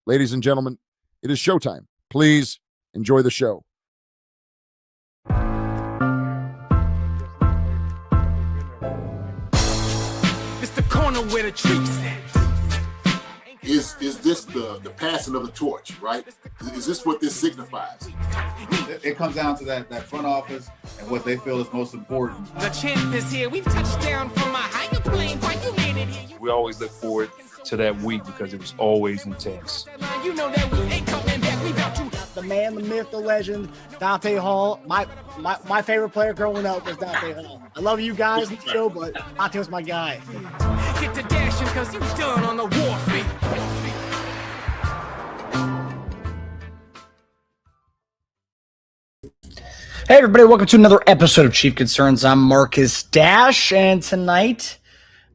Ladies and gentlemen, it is showtime. Please enjoy the show. It's the corner where the treats at. Is this the passing of the torch, right? Is this what this signifies? It comes down to that front office and what they feel is most important. The champ is here. We've touched down from a higher plane. Why you landed here? We always look forward to that week because it was always intense. You know that we ain't coming back. We got you. The man, the myth, the legend, Dante Hall. My favorite player growing up was Dante Hall. I love you guys in the show, but Dante was my guy. Get to dashing because you done on the warfield. Hey everybody, welcome to another episode of Chief Concerns. I'm Marcus Dash, and tonight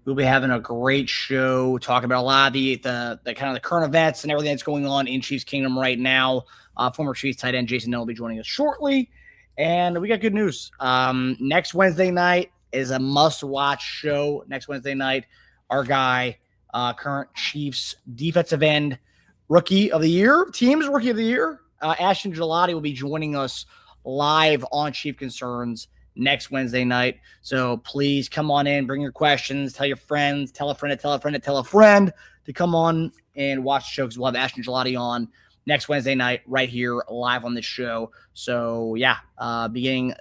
we'll be having a great show talking about a lot of the kind of the current events and everything that's going on in Chiefs Kingdom right now. Former Chiefs tight end Jason Dunn will be joining us shortly, and we got good news. Next Wednesday night is a must-watch show. Next Wednesday night, our guy, current Chiefs defensive end rookie of the year, team's rookie of the year, Ashton Gelati will be joining us live on Chief Concerns next Wednesday night. So please come on in, bring your questions, tell your friends, tell a friend to tell a friend to tell a friend to come on and watch the show because we'll have Ashton Gelati on next Wednesday night right here live on this show. So yeah, beginning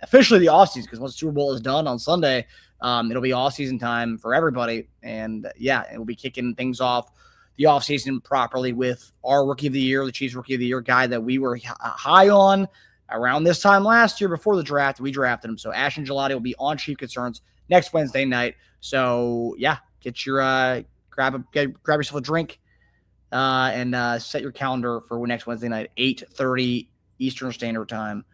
officially the offseason, because once the Super Bowl is done on Sunday, it'll be offseason time for everybody. And yeah, it will be kicking things off the offseason properly with our rookie of the year, the Chiefs rookie of the year guy that we were high on around this time last year before the draft. We drafted him. So Ashton Gelati will be on Chief Concerns next Wednesday night. So yeah, get your grab yourself a drink and set your calendar for next Wednesday night, 8:30 Eastern Standard Time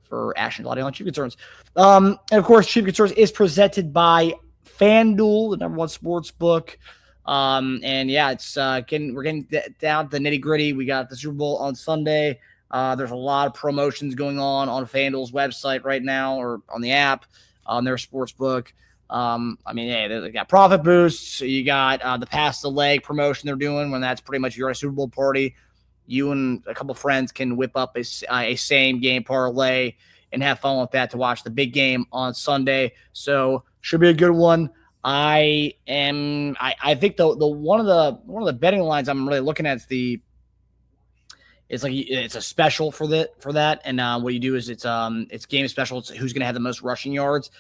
for Ashton Gelati on Chief Concerns. And of course, Chief Concerns is presented by FanDuel, the #1 sports book. And yeah, it's we're getting down to the nitty gritty. We got the Super Bowl on Sunday. There's a lot of promotions going on FanDuel's website right now, or on the app, on their sports book. They got profit boosts. You got the pass the leg promotion they're doing, when that's pretty much, you're at a Super Bowl party, you and a couple friends can whip up a same game parlay and have fun with that to watch the big game on Sunday. So should be a good one. I think the one of the betting lines I'm really looking at is it's a special for that. And what you do is it's game special. It's who's going to have the most rushing yards.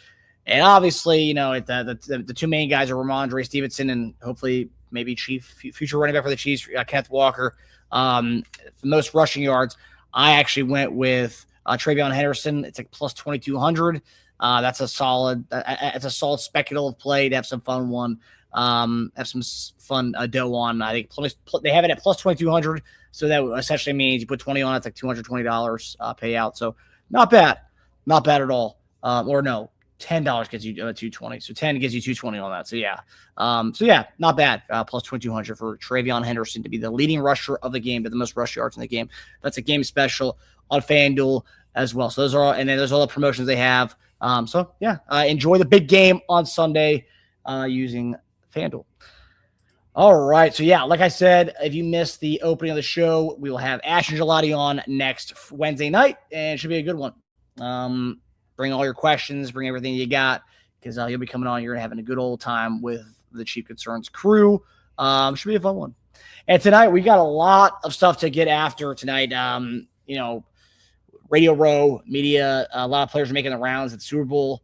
And obviously, the two main guys are Ramondre Stevenson and hopefully maybe future running back for the Chiefs, Kenneth Walker, the most rushing yards. I actually went with Travion Henderson. It's like plus 2,200. That's a solid speculative play to have some fun one. Have some fun dough on. I think they have it at plus 2,200. So that essentially means you put 20 on it, it's like $220 payout. So not bad at all. Or no, $10 gets you 220. So 10 gives you 220 on that. So yeah, not bad. Plus 2,200 for Travion Henderson to be the leading rusher of the game, but the most rush yards in the game. That's a game special on FanDuel as well. So those are all, and then there's all the promotions they have. Enjoy the big game on Sunday using FanDuel. All right. So, yeah, like I said, if you missed the opening of the show, we will have Ashton Gelati on next Wednesday night, and it should be a good one. Bring all your questions, bring everything you got, because you'll be coming on here and having a good old time with the Chief Concerns crew. Should be a fun one. And tonight, we got a lot of stuff to get after tonight. Radio Row, media, a lot of players are making the rounds at the Super Bowl.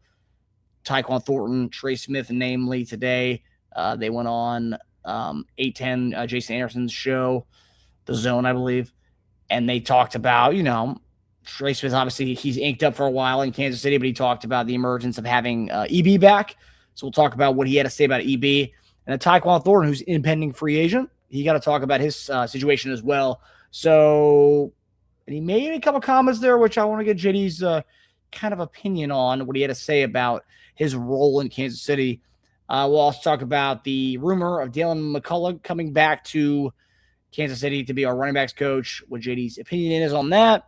Tyquan, Thornton, Trey Smith, namely today. They went on 810 Jason Anderson's show, The Zone, I believe. And they talked about, Trey Smith, obviously he's inked up for a while in Kansas City, but he talked about the emergence of having EB back. So we'll talk about what he had to say about EB. And then Tyquan Thornton, who's impending free agent, he got to talk about his situation as well. So, and he made a couple comments there, which I want to get JD's kind of opinion on, what he had to say about his role in Kansas City. We'll also talk about the rumor of Deland McCullough coming back to Kansas City to be our running backs coach, what JD's opinion is on that.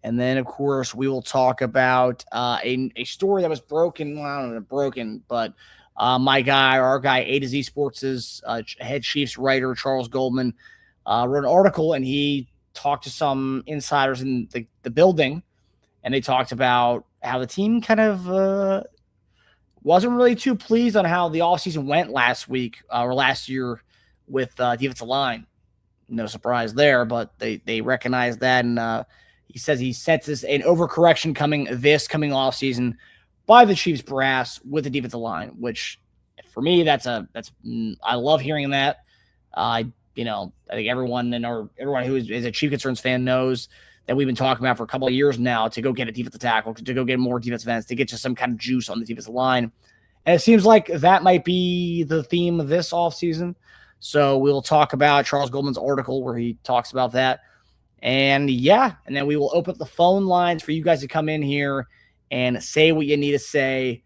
And then, of course, we will talk about a story that was broken. Well, I don't know, broken, but My guy, our guy, A to Z Sports' head Chiefs writer, Charles Goldman, wrote an article, and he talked to some insiders in the building, and they talked about how the team kind of wasn't really too pleased on how the offseason went last week or last year with defensive line. No surprise there, but they recognized that, and he says he senses an overcorrection coming offseason by the Chiefs brass with the defensive line, which for me, I love hearing that. I think everyone who is a Chief Concerns fan knows that we've been talking about for a couple of years now to go get a defensive tackle, to go get more defensive ends, to get just some kind of juice on the defensive line. And it seems like that might be the theme of this offseason. So we'll talk about Charles Goldman's article where he talks about that. And then we will open up the phone lines for you guys to come in here and say what you need to say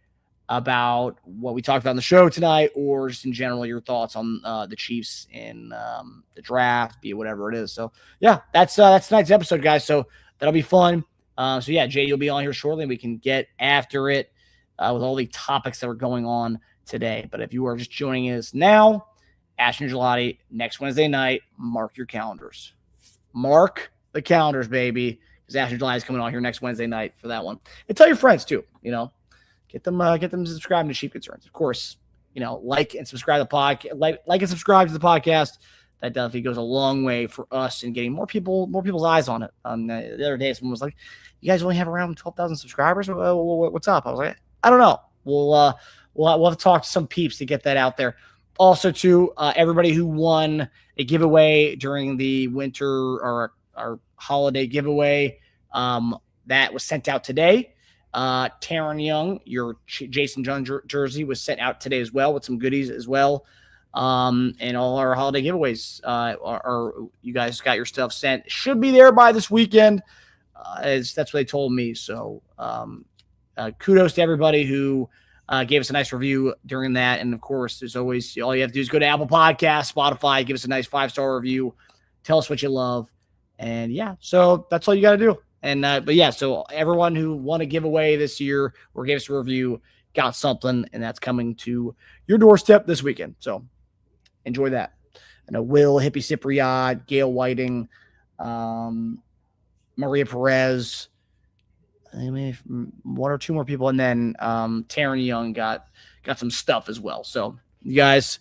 about what we talked about on the show tonight, or just in general, your thoughts on the Chiefs in the draft, be it whatever it is. So that's tonight's episode, guys. So that'll be fun. Jay, you'll be on here shortly, and we can get after it with all the topics that are going on today. But if you are just joining us now, Ashton Gelati, next Wednesday night, mark your calendars. Mark the calendars, baby, because Ashton Gelati is coming on here next Wednesday night for that one. And tell your friends too, Get them subscribing to Chief Concerns. Of course, like and subscribe to the podcast. Like and subscribe to the podcast. That definitely goes a long way for us in getting more people's eyes on it. The other day, someone was like, "You guys only have around 12,000 subscribers. What's up?" I was like, "I don't know. We'll have to talk to some peeps to get that out there." Also, to everybody who won a giveaway during the winter or our holiday giveaway, that was sent out today. Taryn Young, your Jason Dunn jersey was sent out today as well with some goodies as well. And all our holiday giveaways are you guys got your stuff sent. Should be there by this weekend. That's what they told me. So kudos to everybody who gave us a nice review during that. And of course, as always, all you have to do is go to Apple Podcasts, Spotify, give us a nice 5-star review. Tell us what you love. And so that's all you got to do. And so everyone who won a giveaway this year or gave us a review got something, and that's coming to your doorstep this weekend. So enjoy that. I know Will, Hippie Cypriot, Gail Whiting, Maria Perez, one or two more people, and then Taryn Young got some stuff as well. So you guys,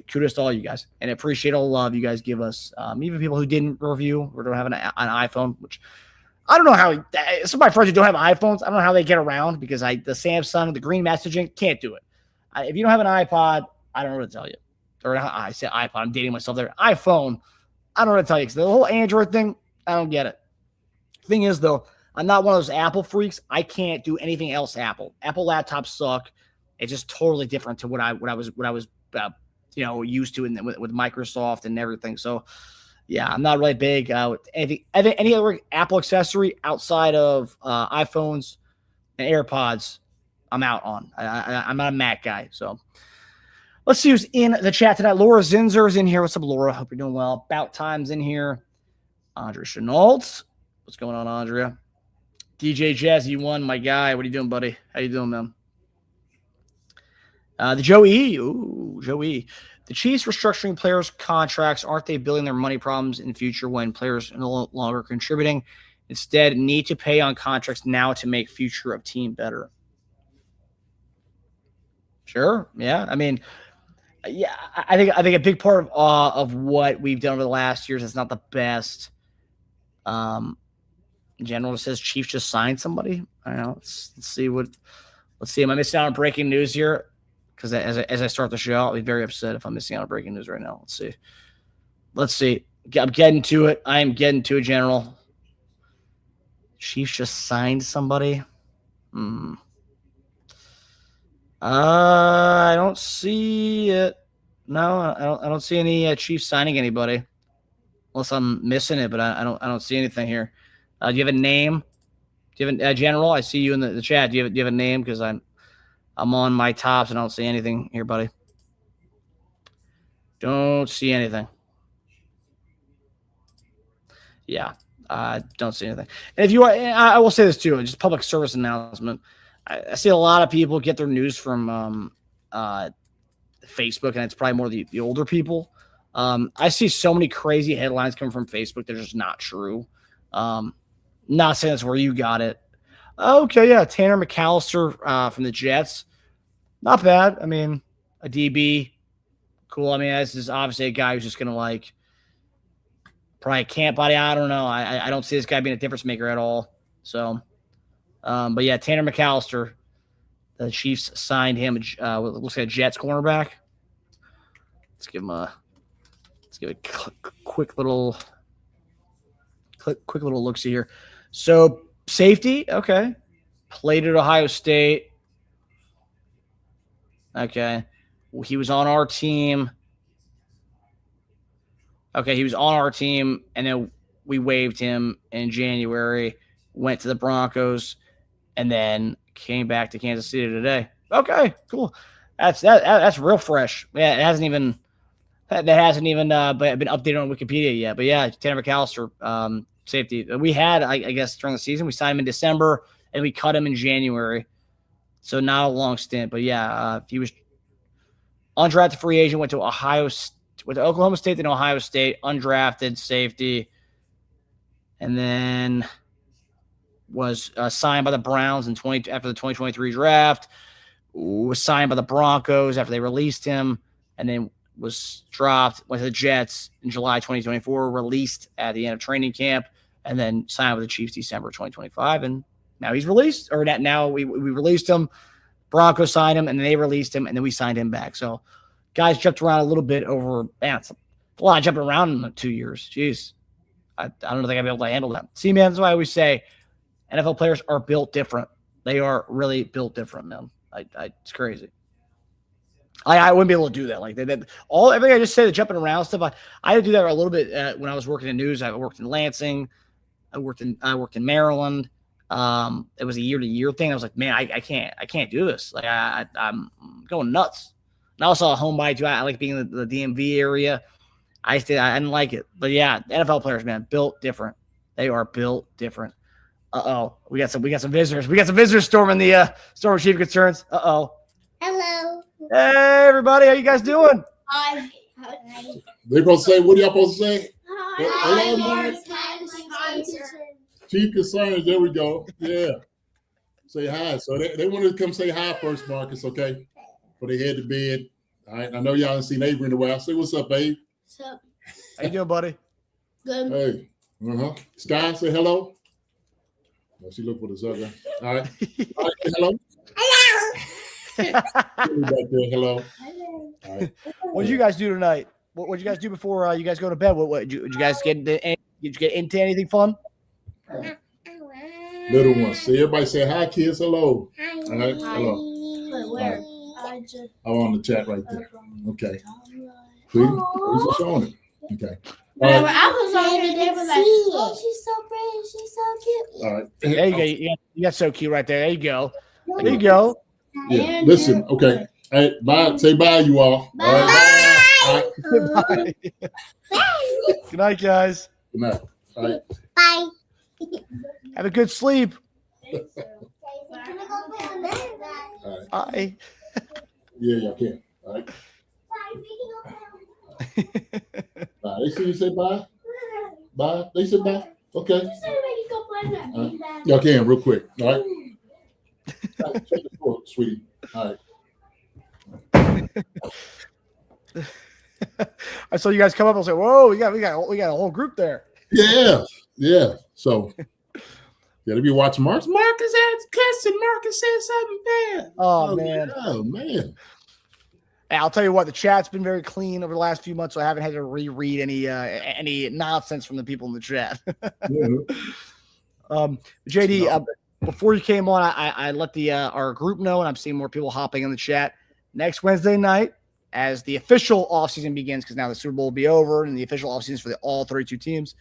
kudos to all you guys, and I appreciate all the love you guys give us. Even people who didn't review or don't have an iPhone, which I don't know how. Some of my friends who don't have iPhones, I don't know how they get around because the Samsung, the green messaging, can't do it. If you don't have an iPod, I don't know what to tell you. Or I said iPod, I'm dating myself there. iPhone, I don't know what to tell you because the whole Android thing, I don't get it. Thing is, though, I'm not one of those Apple freaks. I can't do anything else Apple. Apple laptops suck. It's just totally different to what I was used to with Microsoft and everything. So. Yeah, I'm not really big with any other Apple accessory outside of iPhones and AirPods. I'm out on. I'm not a Mac guy. So let's see who's in the chat tonight. Laura Zinzer is in here. What's up, Laura? Hope you're doing well. About Time's in here. Andrea Chenault. What's going on, Andrea? DJ Jazzy One, my guy. What are you doing, buddy? How you doing, man? The Joey. Ooh, Joey. The Chiefs restructuring players' contracts, aren't they building their money problems in the future when players are no longer contributing? Instead, need to pay on contracts now to make future of team better. Sure, yeah. I mean, I think a big part of what we've done over the last years is not the best. General says Chiefs just signed somebody. I don't know. Let's see. Am I missing out on breaking news here? Because as I start the show, I'll be very upset if I'm missing out on breaking news right now. Let's see. I'm getting to it. I am getting to it, General. Chiefs just signed somebody. I don't see it. No, I don't see any Chiefs signing anybody. Unless I'm missing it, but I don't see anything here. Do you have a name? Do you have a General? I see you in the chat. Do you have a name? Because I'm on my tops and I don't see anything here, buddy. Don't see anything. Yeah, I don't see anything. And if you are, I will say this too, just public service announcement. I see a lot of people get their news from Facebook, and it's probably more the older people. I see so many crazy headlines coming from Facebook that are just not true. Not saying that's where you got it. Okay, yeah, Tanner McCullough from the Jets. Not bad. I mean, a DB. Cool. I mean, this is obviously a guy who's just going to, probably can't body. I don't know. I don't see this guy being a difference maker at all. So, but yeah, Tanner McCullough, the Chiefs signed him. Looks like a Jets cornerback. Let's give a quick little look see here. So safety, okay. Played at Ohio State. Okay. He was on our team. Okay, he was on our team, and then we waived him in January, went to the Broncos, and then came back to Kansas City today. Okay, cool. That's real fresh. Yeah, it hasn't even been updated on Wikipedia yet. But yeah, Tanner McCullough, safety. We had, I guess, during the season, we signed him in December, and we cut him in January. So not a long stint. But yeah, he was undrafted free agent, went to Oklahoma State, then Ohio State, undrafted safety, and then was signed by the Browns after the 2023 draft, was signed by the Broncos after they released him, and then was dropped, went to the Jets in July 2024, released at the end of training camp, and then signed with the Chiefs December 2025, and now he's released, or now we released him, Broncos signed him, and then they released him, and then we signed him back. So guys jumped around a little bit over, man, it's a lot of jumping around in 2 years. Jeez. I don't think I'd be able to handle that. See, man, that's why I always say NFL players are built different. They are really built different, man. It's crazy. I wouldn't be able to do that. Everything I just said, the jumping around stuff, I had to do that a little bit when I was working in news. I worked in Lansing. I worked in Maryland. It was a year-to-year thing. I was like, man, I can't do this. I'm going nuts. And also a homebody too. I like being in the DMV area. I didn't like it. But yeah, NFL players, man, built different. They are built different. We got some visitors. We got some visitors storming the Storm Chief Concerns. Hello. Hey everybody, how you guys doing? Hi. They supposed to say, what are y'all supposed to say? Hi. Hello, Chief Concerns, there we go. Yeah. Say hi. So they wanted to come say hi first, Marcus, okay? Before they head to bed. All right. I know y'all haven't seen Avery in a while. Say what's up, Abe? What's up? How you doing, buddy? Good. Hey. Sky, say hello. Oh, she looked for the sucker. All right. All right, hello. Back there, hello. All right. What did you guys do tonight? What did you guys do before you guys go to bed? What did you guys get into? Did you get into anything fun? Little ones. See, everybody say hi, kids. Hello. Hi. All right. Hello. Wait, where? I'm on the chat right there. Okay. See? Who's just showing it? Okay. All right. I was on here today, but oh, she's so pretty. She's so cute. All right. There you go. You got so cute right there. There you go. There you go. Yeah. Listen. Okay. Hey, bye. Say bye, you all. Bye. All right. Goodbye. Good night, guys. Good night. All right. Bye. Have a good sleep. All right. Bye. Yeah, y'all can. All right. They see you say bye. Bye. They said bye. Okay. Y'all can real quick. All right. Check the floor, sweetie. All right. I saw you guys come up and say, "Whoa, we got a whole group there." Yeah. So, they be watching Marcus. Marcus had cussing. Marcus said something bad. Oh man. Oh man. Hey, I'll tell you what, the chat's been very clean over the last few months, so I haven't had to reread any nonsense from the people in the chat. JD, before you came on, I let our group know, and I'm seeing more people hopping in the chat. Next Wednesday night, as the official offseason begins, because now the Super Bowl will be over, and the official offseason is for all 32 teams,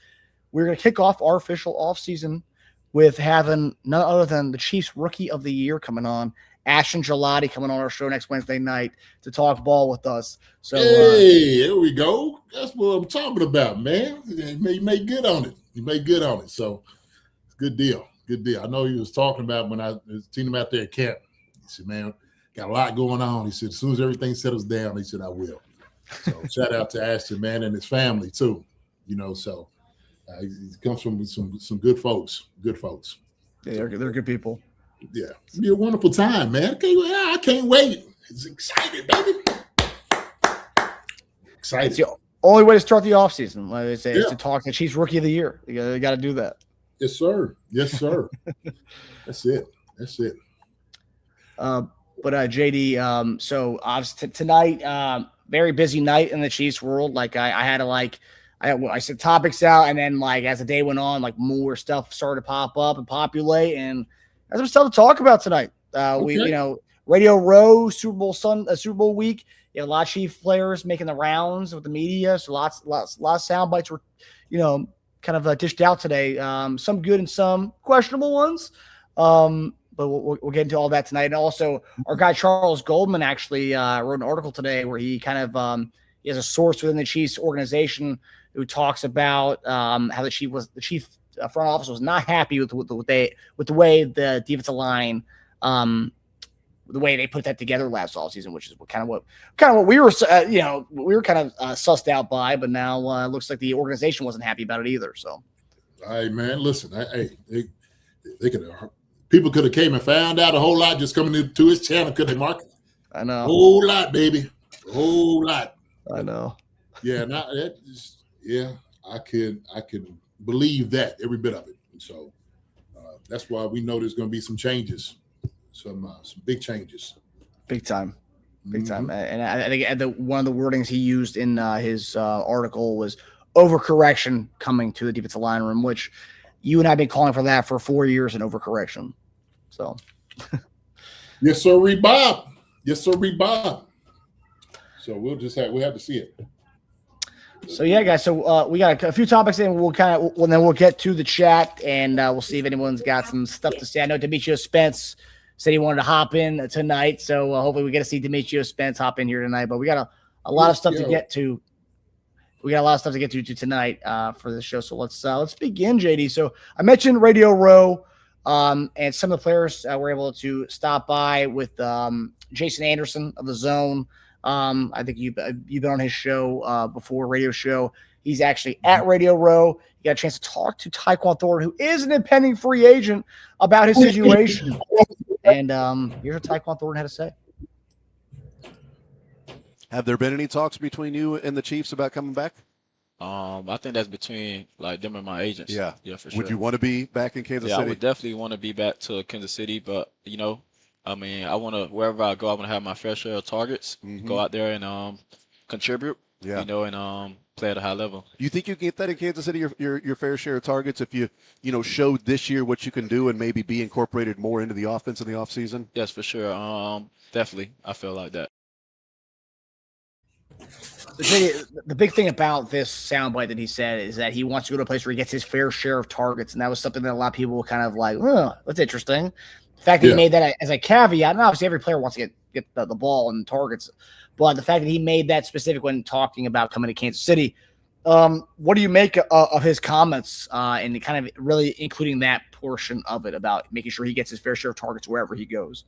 we're going to kick off our official offseason with having none other than the Chiefs Rookie of the Year coming on, Ashton Gelati, coming on our show next Wednesday night to talk ball with us. So, hey, there we go. That's what I'm talking about, man. You made good on it. So, it's a good deal. Good deal. I know he was talking about when I seen him out there at camp. He said, man, got a lot going on. He said, as soon as everything settles down, he said, I will. So shout out to Ashton, man, and his family too. So he comes from some good folks. Good folks. Yeah, they're good people. Yeah, it's be a wonderful time, man. I can't wait. It's excited, baby. Excited. It's the only way to start the offseason, like they say, is to talk to Chiefs Rookie of the Year. You got to do that. Yes, sir. Yes, sir. That's it. But JD, so obviously tonight, very busy night in the Chiefs world. Like I had to I sent topics out, and then as the day went on, more stuff started to pop up and populate, and there's some stuff to talk about tonight. We Radio Row, Super Bowl week. You have a lot of Chief players making the rounds with the media, so lots of sound bites were, kind of dished out today. Some good and some questionable ones. But we'll get into all that tonight. And also, our guy Charles Goldman actually wrote an article today where he kind of he has a source within the Chiefs organization who talks about how the Chief front office was not happy with the way the defensive line, the way they put that together last offseason, which is kind of what we were kind of sussed out by. But now it looks like the organization wasn't happy about it either. So, hey man, listen, they could have. People could have came and found out a whole lot just coming into his channel, could they, Mark? I know. A whole lot, baby. A whole lot. I know. Yeah, I could believe that, every bit of it. And so that's why we know there's going to be some changes, some big changes. Big time. And I think one of the wordings he used in his article was overcorrection coming to the defensive line room, which you and I have been calling for that for 4 years in overcorrection. So, yes, sir, Bob. So we'll have to see it. So yeah, guys. So we got a few topics, and we'll get to the chat, and we'll see if anyone's got some stuff to say. I know Demetrio Spence said he wanted to hop in tonight, so hopefully we get to see Demetrio Spence hop in here tonight. But we got a lot of stuff to get to. We got a lot of stuff to get to tonight for the show. So let's begin, JD. So I mentioned Radio Row, and some of the players were able to stop by with Jason Anderson of the Zone. I think you've been on his show before, radio show. He's actually at Radio Row. You got a chance to talk to Tyquan Thornton, who is an impending free agent, about his situation. And here's what Tyquan Thornton had to say. Have there been any talks between you and the Chiefs about coming back? I think that's between them and my agents. Yeah, for sure. Would you want to be back in Kansas City? I would definitely want to be back to Kansas City, but I want to, wherever I go, I want to have my fair share of targets, go out there and contribute, and play at a high level. Do you think you can get that in Kansas City, your fair share of targets, if you showed this year what you can do and maybe be incorporated more into the offense in the offseason? Yes, for sure. Definitely. I feel like that. The big thing about this soundbite that he said is that he wants to go to a place where he gets his fair share of targets, and that was something that a lot of people were kind of like, oh, that's interesting. The fact that he made that as a caveat, and obviously every player wants to get the ball and targets, but the fact that he made that specific when talking about coming to Kansas City, what do you make of his comments and kind of really including that portion of it about making sure he gets his fair share of targets wherever he goes?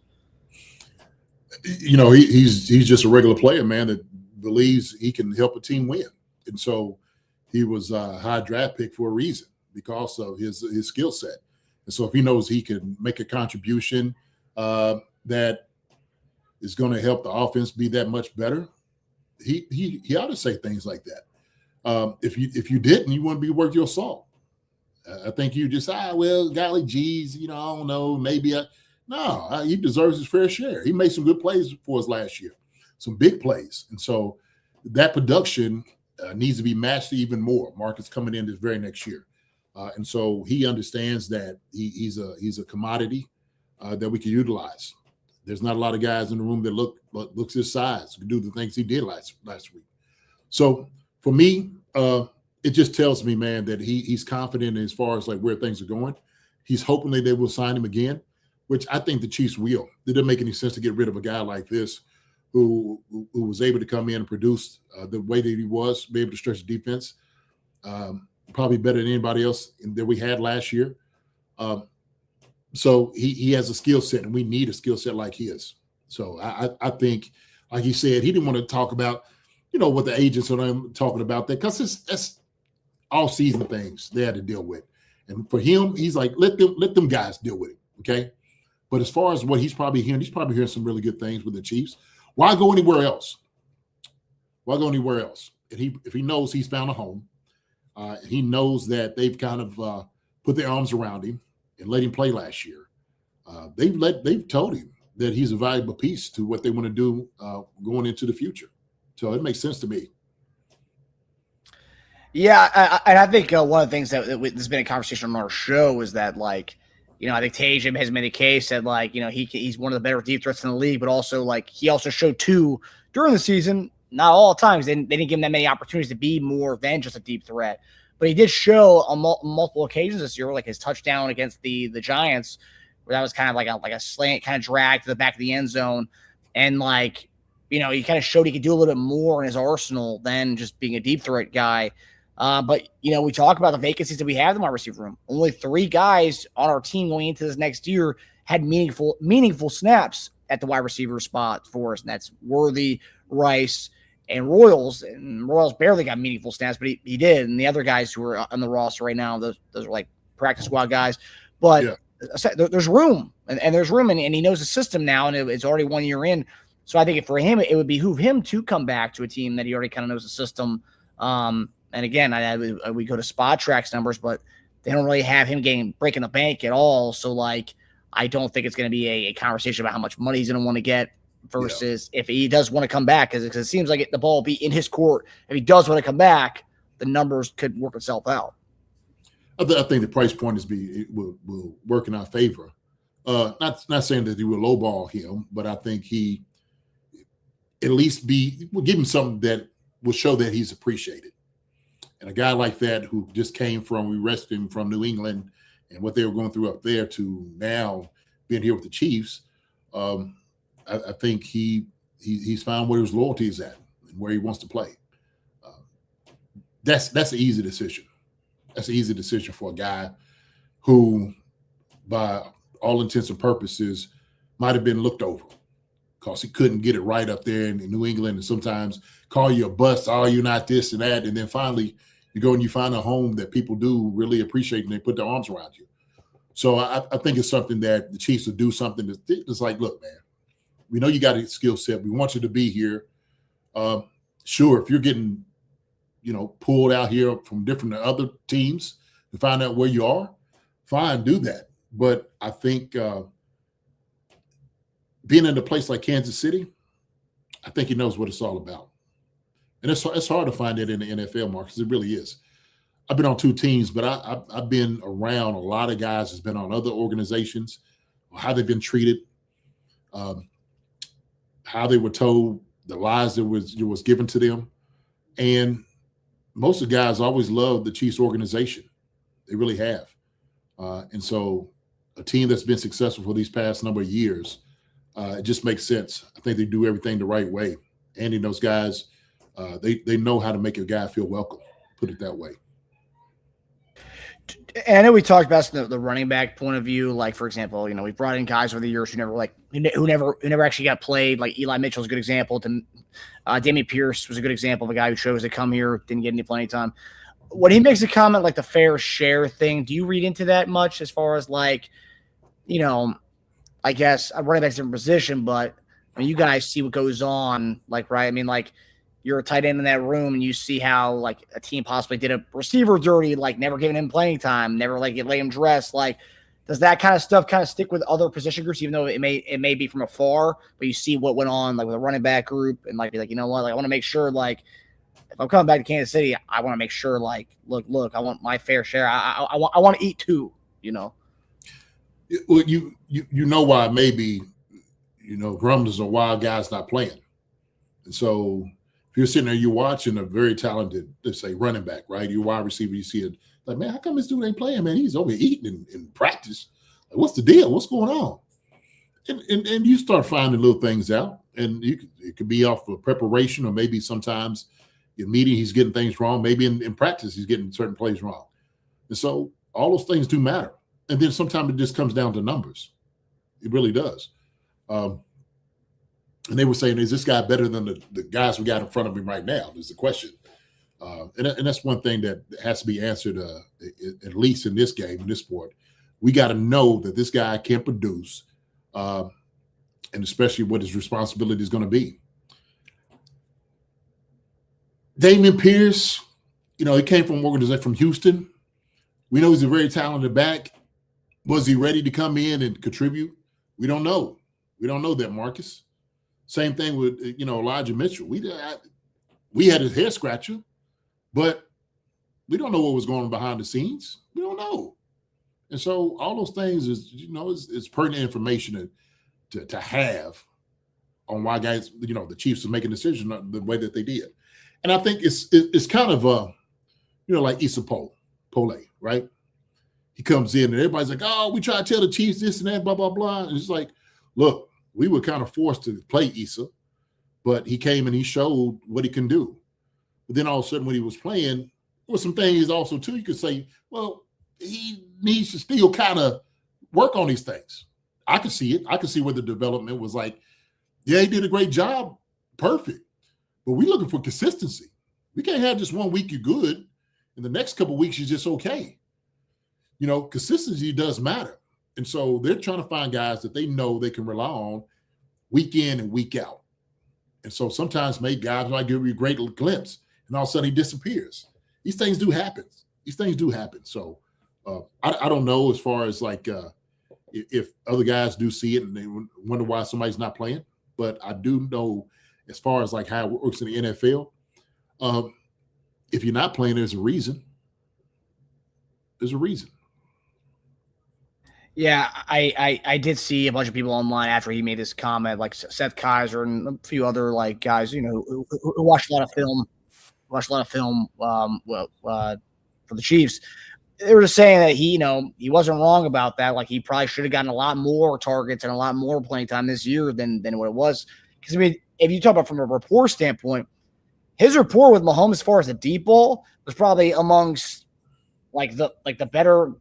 He's just a regular player, man, that believes he can help a team win. And so he was a high draft pick for a reason, because of his skill set. And so if he knows he can make a contribution that is going to help the offense be that much better, he ought to say things like that. If you didn't, you wouldn't be worth your salt. I think you just, golly geez, I don't know, maybe he deserves his fair share. He made some good plays for us last year, some big plays. And so that production needs to be matched even more. Marcus coming in this very next year. And so he understands that he's a commodity that we can utilize. There's not a lot of guys in the room that looks his size, can do the things he did last week. So for me, it just tells me, man, that he's confident as far as like where things are going. He's hoping that they will sign him again, which I think the Chiefs will. It doesn't make any sense to get rid of a guy like this who was able to come in and produce the way that he was, be able to stretch the defense. Probably better than anybody else that we had last year. So he has a skill set, and we need a skill set like his. So I think, like he said, he didn't want to talk about, what the agents are talking about that, because that's all season things they had to deal with. And for him, he's like, let them guys deal with it, okay? But as far as what he's probably hearing some really good things with the Chiefs. Why go anywhere else? Why go anywhere else? And if he knows he's found a home, he knows that they've kind of put their arms around him and let him play last year. They've told him that he's a valuable piece to what they want to do going into the future. So it makes sense to me. Yeah, I think one of the things that there's been a conversation on our show is that, like, I think Tajim has made a case that, like, he's one of the better deep threats in the league, but also, like, he also showed too during the season, not all the times, they didn't give him that many opportunities to be more than just a deep threat. But he did show on multiple occasions this year, like his touchdown against the Giants, where that was kind of like a slant, kind of drag to the back of the end zone. And, like, he kind of showed he could do a little bit more in his arsenal than just being a deep threat guy. But, we talk about the vacancies that we have in the wide receiver room. Only 3 guys on our team going into this next year had meaningful snaps at the wide receiver spot for us. And that's Worthy, Rice, and Royals. And Royals barely got meaningful snaps, but he did. And the other guys who are on the roster right now, those are like practice squad guys. But there's room. And there's room. And he knows the system now, and it's already 1 year in. So I think for him, it would behoove him to come back to a team that he already kind of knows the system. And again, we go to Spot Track's numbers, but they don't really have him breaking the bank at all. So, like, I don't think it's going to be a conversation about how much money he's going to want to get versus if he does want to come back, because it seems like the ball will be in his court. If he does want to come back, the numbers could work itself out. I think the price point will work in our favor. Not saying that he will lowball him, but I think he at least will give him something that will show that he's appreciated. And a guy like that who just we rescued him from New England and what they were going through up there to now being here with the Chiefs, I think he's found where his loyalty is at and where he wants to play. That's an easy decision. That's an easy decision for a guy who, by all intents and purposes, might have been looked over because he couldn't get it right up there in New England, and sometimes call you a bust, you're not this and that, and then finally you go and you find a home that people do really appreciate and they put their arms around you. So I think it's something that the Chiefs will do something that's like, look, man, we know you got a skill set. We want you to be here. Sure, if you're getting, pulled out here from different other teams to find out where you are, fine, do that. But I think being in a place like Kansas City, I think he knows what it's all about. And it's hard to find it in the NFL, Marcus. It really is. I've been on 2 teams, but I've been around a lot of guys who's been on other organizations, how they've been treated, how they were told, the lies that was given to them. And most of the guys always loved the Chiefs organization. They really have. And so a team that's been successful for these past number of years, it just makes sense. I think they do everything the right way. Andy and those guys, they know how to make a guy feel welcome, put it that way. And I know we talked about the running back point of view. Like, for example, we brought in guys over the years who never actually got played. Like Eli Mitchell's a good example. Damian Pierce was a good example of a guy who chose to come here, didn't get any playing time. When he makes a comment like the fair share thing, do you read into that much as far as, like, I guess a running back's a different position, but I mean, you guys see what goes on, like, right? I mean, like, you're a tight end in that room and you see how, like, a team possibly did a receiver dirty, like never giving him playing time, never like lay him dressed. Like, does that kind of stuff kind of stick with other position groups, even though it may be from afar, but you see what went on, like, with a running back group and, like, be like, you know what, like, I want to make sure, like, if I'm coming back to Kansas City, I want to make sure, like, look, I want my fair share. I want to eat too, Well, you know why maybe, Grumbles are wild guys not playing. And so if you're sitting there, you're watching a very talented, let's say, running back, right? You're wide receiver, you see it, like, man, how come this dude ain't playing, man? He's over eating in practice. Like, what's the deal? What's going on? And you start finding little things out, and it could be off of preparation, or maybe sometimes in meeting he's getting things wrong. Maybe in practice he's getting certain plays wrong. And so all those things do matter. And then sometimes it just comes down to numbers. It really does. And they were saying, is this guy better than the guys we got in front of him right now? Is the question. And that's one thing that has to be answered, at least in this game, in this sport. We got to know that this guy can produce, and especially what his responsibility is going to be. Damian Pierce, he came from an organization from Houston. We know he's a very talented back. Was he ready to come in and contribute? We don't know. We don't know that, Marcus. Same thing with, Elijah Mitchell. We had his hair scratcher, but we don't know what was going on behind the scenes. We don't know. And so all those things is, it's pertinent information to have on why guys, the Chiefs are making decisions the way that they did. And I think it's kind of, like Issa Pole, right? He comes in and everybody's like, oh, we try to tell the Chiefs this and that, blah, blah, blah. And it's like, look, we were kind of forced to play Issa, but he came and he showed what he can do. But then all of a sudden when he was playing, there were some things also too, you could say, well, he needs to still kind of work on these things. I could see it. I could see where the development was like, yeah, he did a great job. Perfect. But we're looking for consistency. We can't have just 1 week you're good and the next couple of weeks you're just okay. Consistency does matter. And so they're trying to find guys that they know they can rely on week in and week out. And so sometimes guys might give you a great glimpse and all of a sudden he disappears. These things do happen. So I don't know as far as like if other guys do see it and they wonder why somebody's not playing. But I do know as far as like how it works in the NFL, if you're not playing, there's a reason. There's a reason. Yeah, I did see a bunch of people online after he made this comment, like Seth Kaiser and a few other like guys, who watched a lot of film, for the Chiefs. They were just saying that he wasn't wrong about that. Like he probably should have gotten a lot more targets and a lot more playing time this year than what it was. Because if you talk about from a rapport standpoint, his rapport with Mahomes as far as the deep ball was probably amongst the better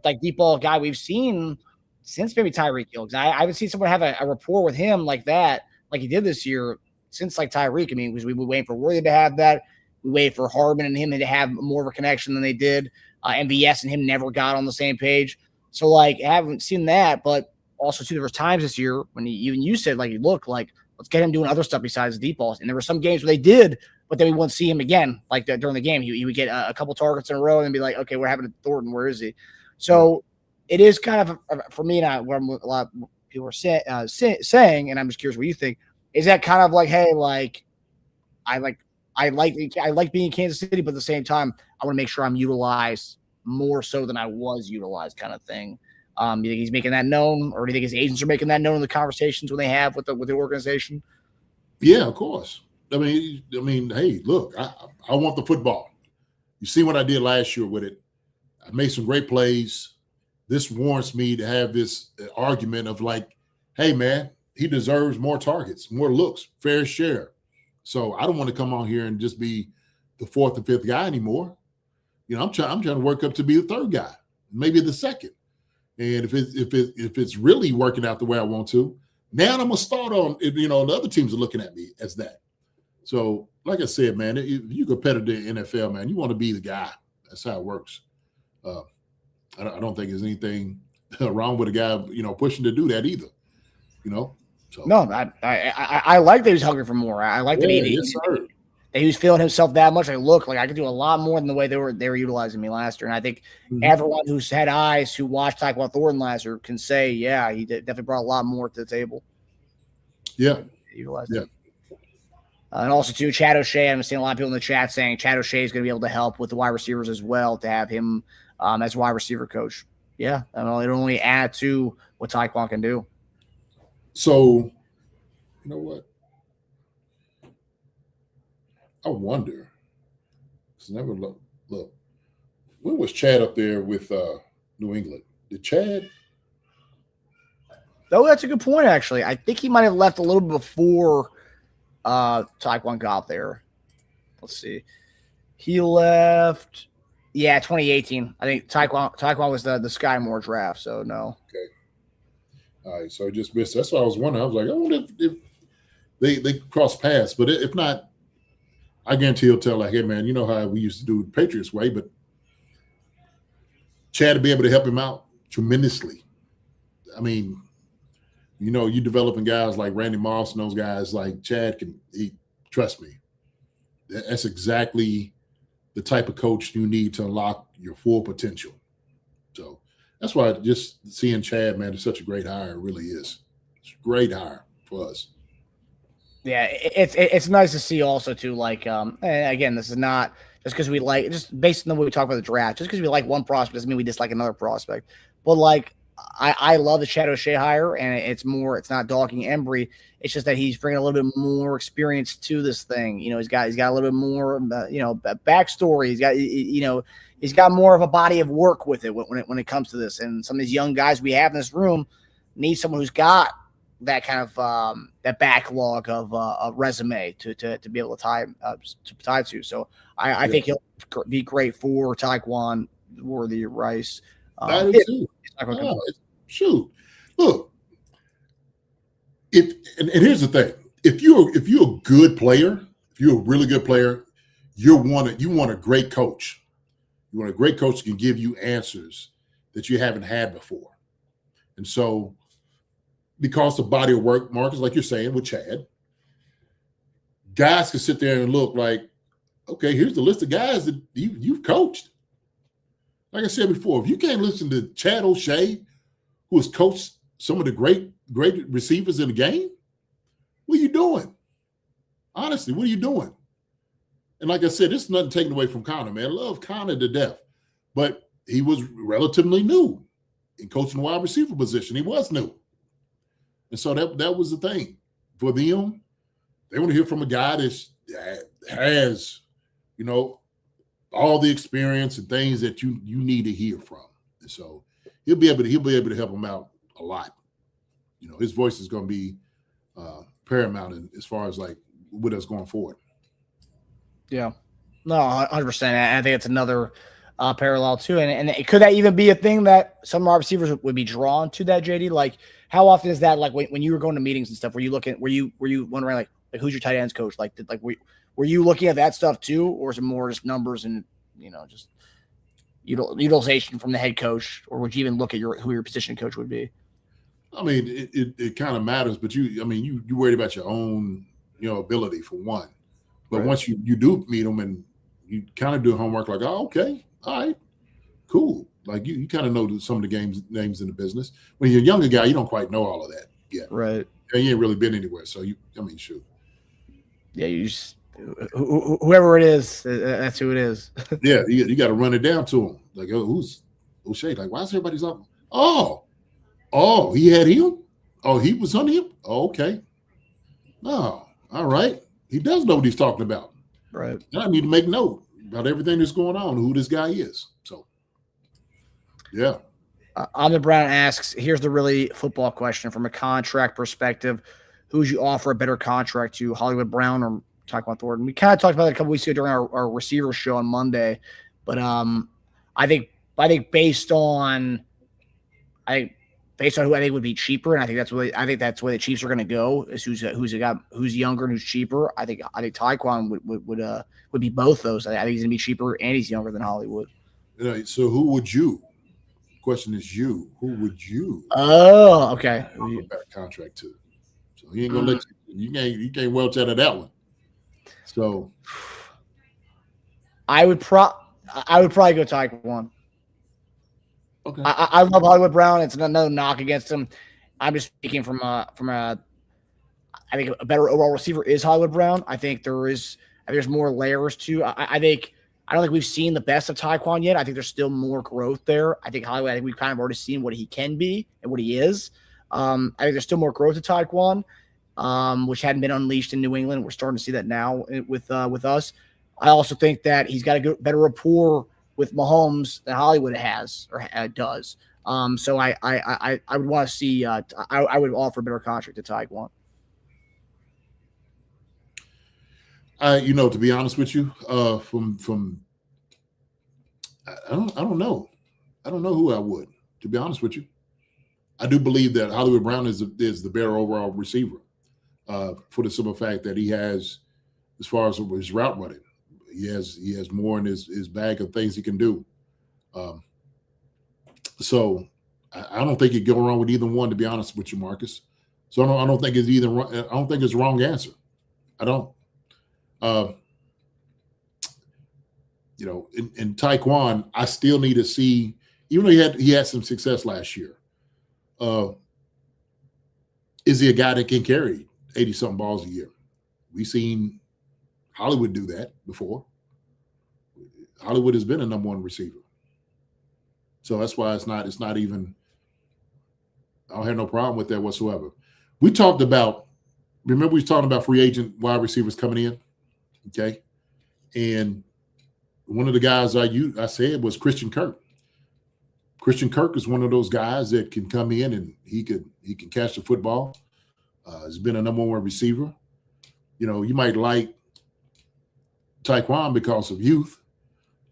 like deep ball guy we've seen since maybe Tyreek Hill. I haven't seen someone have a rapport with him like that, like he did this year since like Tyreek. I mean, we were waiting for Worthy to have that. We waited for Hardman and him to have more of a connection than they did. MVS and him never got on the same page. So like I haven't seen that, but also too, there were times this year when you said like, look, like let's get him doing other stuff besides deep balls. And there were some games where they did, but then we wouldn't see him again. Like during the game, he would get a couple targets in a row and be like, okay, what happened to Thornton? Where is he? So it is kind of for me, and what a lot of people are saying, and I'm just curious what you think. Is that kind of like, hey, like I like being in Kansas City, but at the same time, I want to make sure I'm utilized more so than I was utilized, kind of thing. You think he's making that known, or do you think his agents are making that known in the conversations when they have with the organization? Yeah, of course. I mean, hey, look, I want the football. You see what I did last year with it. I made some great plays. This warrants me to have this argument of like, hey, man, he deserves more targets, more looks, fair share. So I don't want to come on here and just be the fourth and fifth guy anymore. I'm trying to work up to be the third guy, maybe the second. And if it's really working out the way I want to, now I'm gonna start on. The other teams are looking at me as that. So, like I said, man, if you're competitive in the NFL, man, you want to be the guy. That's how it works. I don't think there's anything wrong with a guy, pushing to do that either. So. No, I like that he's hungry for more. I like that that he was feeling himself that much. Like, look, like I could do a lot more than the way they were utilizing me last year. And I think everyone who's had eyes who watched Tyquan Thornton last year can say, yeah, he definitely brought a lot more to the table. Yeah, utilized it. And also, too, Chad O'Shea. I'm seeing a lot of people in the chat saying Chad O'Shea is going to be able to help with the wide receivers as well, to have him as wide receiver coach. Yeah, it'll only add to what Tyquan can do. So, you know what? I wonder. Cause never look. When was Chad up there with New England? Did Chad? Oh, that's a good point. Actually, I think he might have left a little before Tyquan got there. Let's see. He left. Yeah, 2018. I think Tyquan was the Sky Moore draft. So no. Okay. All right. So I just missed. That's what I was wondering. I was like, I wonder if they cross paths. But if not, I guarantee he'll tell like, hey man, you know how we used to do it the Patriots way, but Chad to be able to help him out tremendously. I mean, you know, you developing guys like Randy Moss and those guys like Chad trust me. That's exactly the type of coach you need to unlock your full potential. So that's why just seeing Chad, man, is such a great hire. It really is. It's a great hire for us. Yeah, it's nice to see also too. Like, again, this is not just because we like, just based on the way we talk about the draft. Just because we like one prospect doesn't mean we dislike another prospect. But like, I love the Chad O'Shea hire, and it's not dogging Embry. It's just that he's bringing a little bit more experience to this thing. You know, he's got a little bit more, backstory. He's got more of a body of work with it when it comes to this. And some of these young guys we have in this room need someone who's got that kind of that backlog of a resume to be able to tie to. So I think he'll be great for Tyquan, Worthy, Rice. I do too. Shoot, look. And here's the thing: if you're a good player, if you're a really good player, you want a great coach. You want a great coach who can give you answers that you haven't had before. And so, because the body of work, Marcus, like you're saying with Chad, guys can sit there and look like, okay, here's the list of guys that you've coached. Like I said before, if you can't listen to Chad O'Shea, who has coached some of the great receivers in the game, what are you doing? Honestly, what are you doing? And like I said, this is nothing taken away from Connor, man. I love Connor to death. But he was relatively new in coaching the wide receiver position. He was new. And so that was the thing. For them, they want to hear from a guy that has, all the experience and things that you need to hear from. And so he'll be able to help them out a lot. His voice is going to be paramount as far as like with us going forward. Yeah, no, 100%. I think it's another parallel too. And could that even be a thing that some of our receivers would be drawn to that, JD? Like, how often is that? Like when you were going to meetings and stuff, were you wondering like who's your tight ends coach? Were you looking at that stuff too, or is it more just numbers and just utilization from the head coach, or would you even look at who your position coach would be? I mean, it kind of matters, but you worried about your own ability for one. But right. Once you do meet them and you kind of do homework, like, oh, okay, all right, cool. Like you kind of know some of the names in the business. When you're a younger guy, you don't quite know all of that yet. Right. And you ain't really been anywhere. So shoot. Yeah, you just whoever it is, that's who it is. Yeah, you got to run it down to him. Like, oh, who's O'Shea? Like, why is everybody's up? Oh, he had him? Oh, he was on him? Oh, okay. No, all right. He does know what he's talking about. Right. And I need to make note about everything that's going on, who this guy is. So, yeah. Ahmed Brown asks, here's the really football question from a contract perspective. Who would you offer a better contract to, Hollywood Brown or Tyquan Thornton? We kind of talked about it a couple weeks ago during our receiver show on Monday. But I think based on who I think would be cheaper, and I think that's where the Chiefs are going to go, is who's younger and who's cheaper. I think Tyquan would be both those. I think he's going to be cheaper and he's younger than Hollywood. So who would you? Question is you. Who would you? Oh, okay. Better contract to. So he ain't gonna let you can't welch out of that one. So I would probably go Tyquan. Okay. I love Hollywood Brown. It's another knock against him. I'm just speaking from a I think a better overall receiver is Hollywood Brown. I think there's more layers to. I don't think we've seen the best of Tyquan yet. I think there's still more growth there. I think Hollywood, we've kind of already seen what he can be and what he is. I think there's still more growth to Tyquan, which hadn't been unleashed in New England. We're starting to see that now with us. I also think that he's got a better rapport with Mahomes than Hollywood has or does. So I would want to see. I would offer a better contract to Tyquan. To be honest with you, from I don't know. I don't know who I would. To be honest with you, I do believe that Hollywood Brown is the better overall receiver. for the simple fact that he has, as far as his route running, he has more in his bag of things he can do. So I don't think you go wrong with either one, to be honest with you, Marcus. So I don't think it's either. I don't think it's the wrong answer. I don't. In Tyquan, I still need to see, even though he had some success last year. Is he a guy that can carry 80-something balls a year? We've seen Hollywood do that before. Hollywood has been a number one receiver. So that's why it's not even, I don't have no problem with that whatsoever. We was talking about free agent wide receivers coming in, okay? And one of the guys I said was Christian Kirk. Christian Kirk is one of those guys that can come in and he can catch the football. He's been a number one receiver. You might like Tyquan because of youth,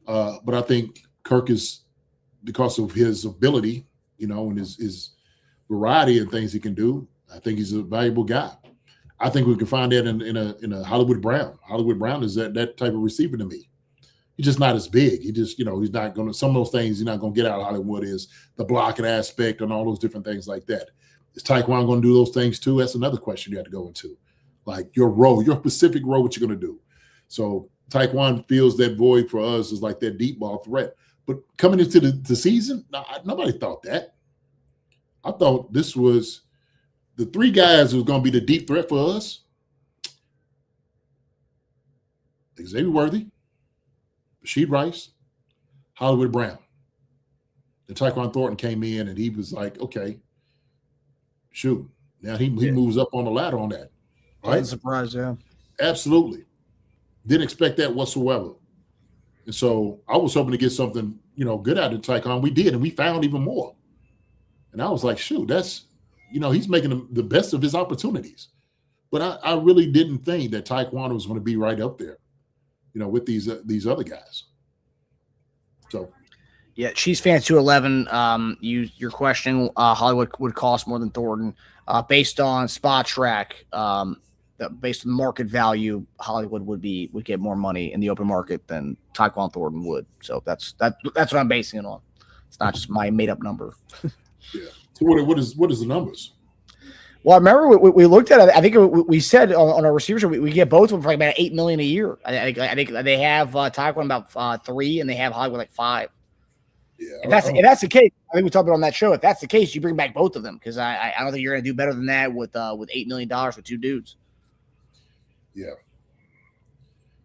but I think Kirk is, because of his ability, and his variety of things he can do. I think he's a valuable guy. I think we can find that in a Hollywood Brown. Hollywood Brown is that type of receiver to me. He's just not as big. He just, he's not going to, some of those things he's not going to get out of Hollywood is the blocking aspect and all those different things like that. Is Tyquan going to do those things too? That's another question you have to go into. Like your role, your specific role, what you're going to do. So Tyquan fills that void for us as like that deep ball threat. But coming into the season, nobody thought that. I thought this was the three guys who was going to be the deep threat for us. Xavier Worthy, Rasheed Rice, Hollywood Brown. And Tyquan Thornton came in and he was like, okay, shoot. Now he moves up on the ladder on that. Right? Surprise, yeah. Absolutely. Didn't expect that whatsoever. And so I was hoping to get something, good out of Tyquan. We did, and we found even more. And I was like, shoot, that's, he's making the best of his opportunities. But I really didn't think that Tyquan was going to be right up there, with these other guys. So. Yeah, Chiefs fans 211. You're questioning Hollywood would cost more than Thornton based on Spot Track. Based on market value, Hollywood would get more money in the open market than Tyquan Thornton would. So that's what I'm basing it on. It's not just my made up number. Yeah. So what is the numbers? Well, I remember we looked at it. I think we said on our receivership we get both of them for like about $8 million a year. I think they have Tyquan about $3 million, and they have Hollywood like $5 million. Yeah. If that's the case, I think we talked about on that show. If that's the case, you bring back both of them because I don't think you're going to do better than that with $8 million with two dudes. Yeah.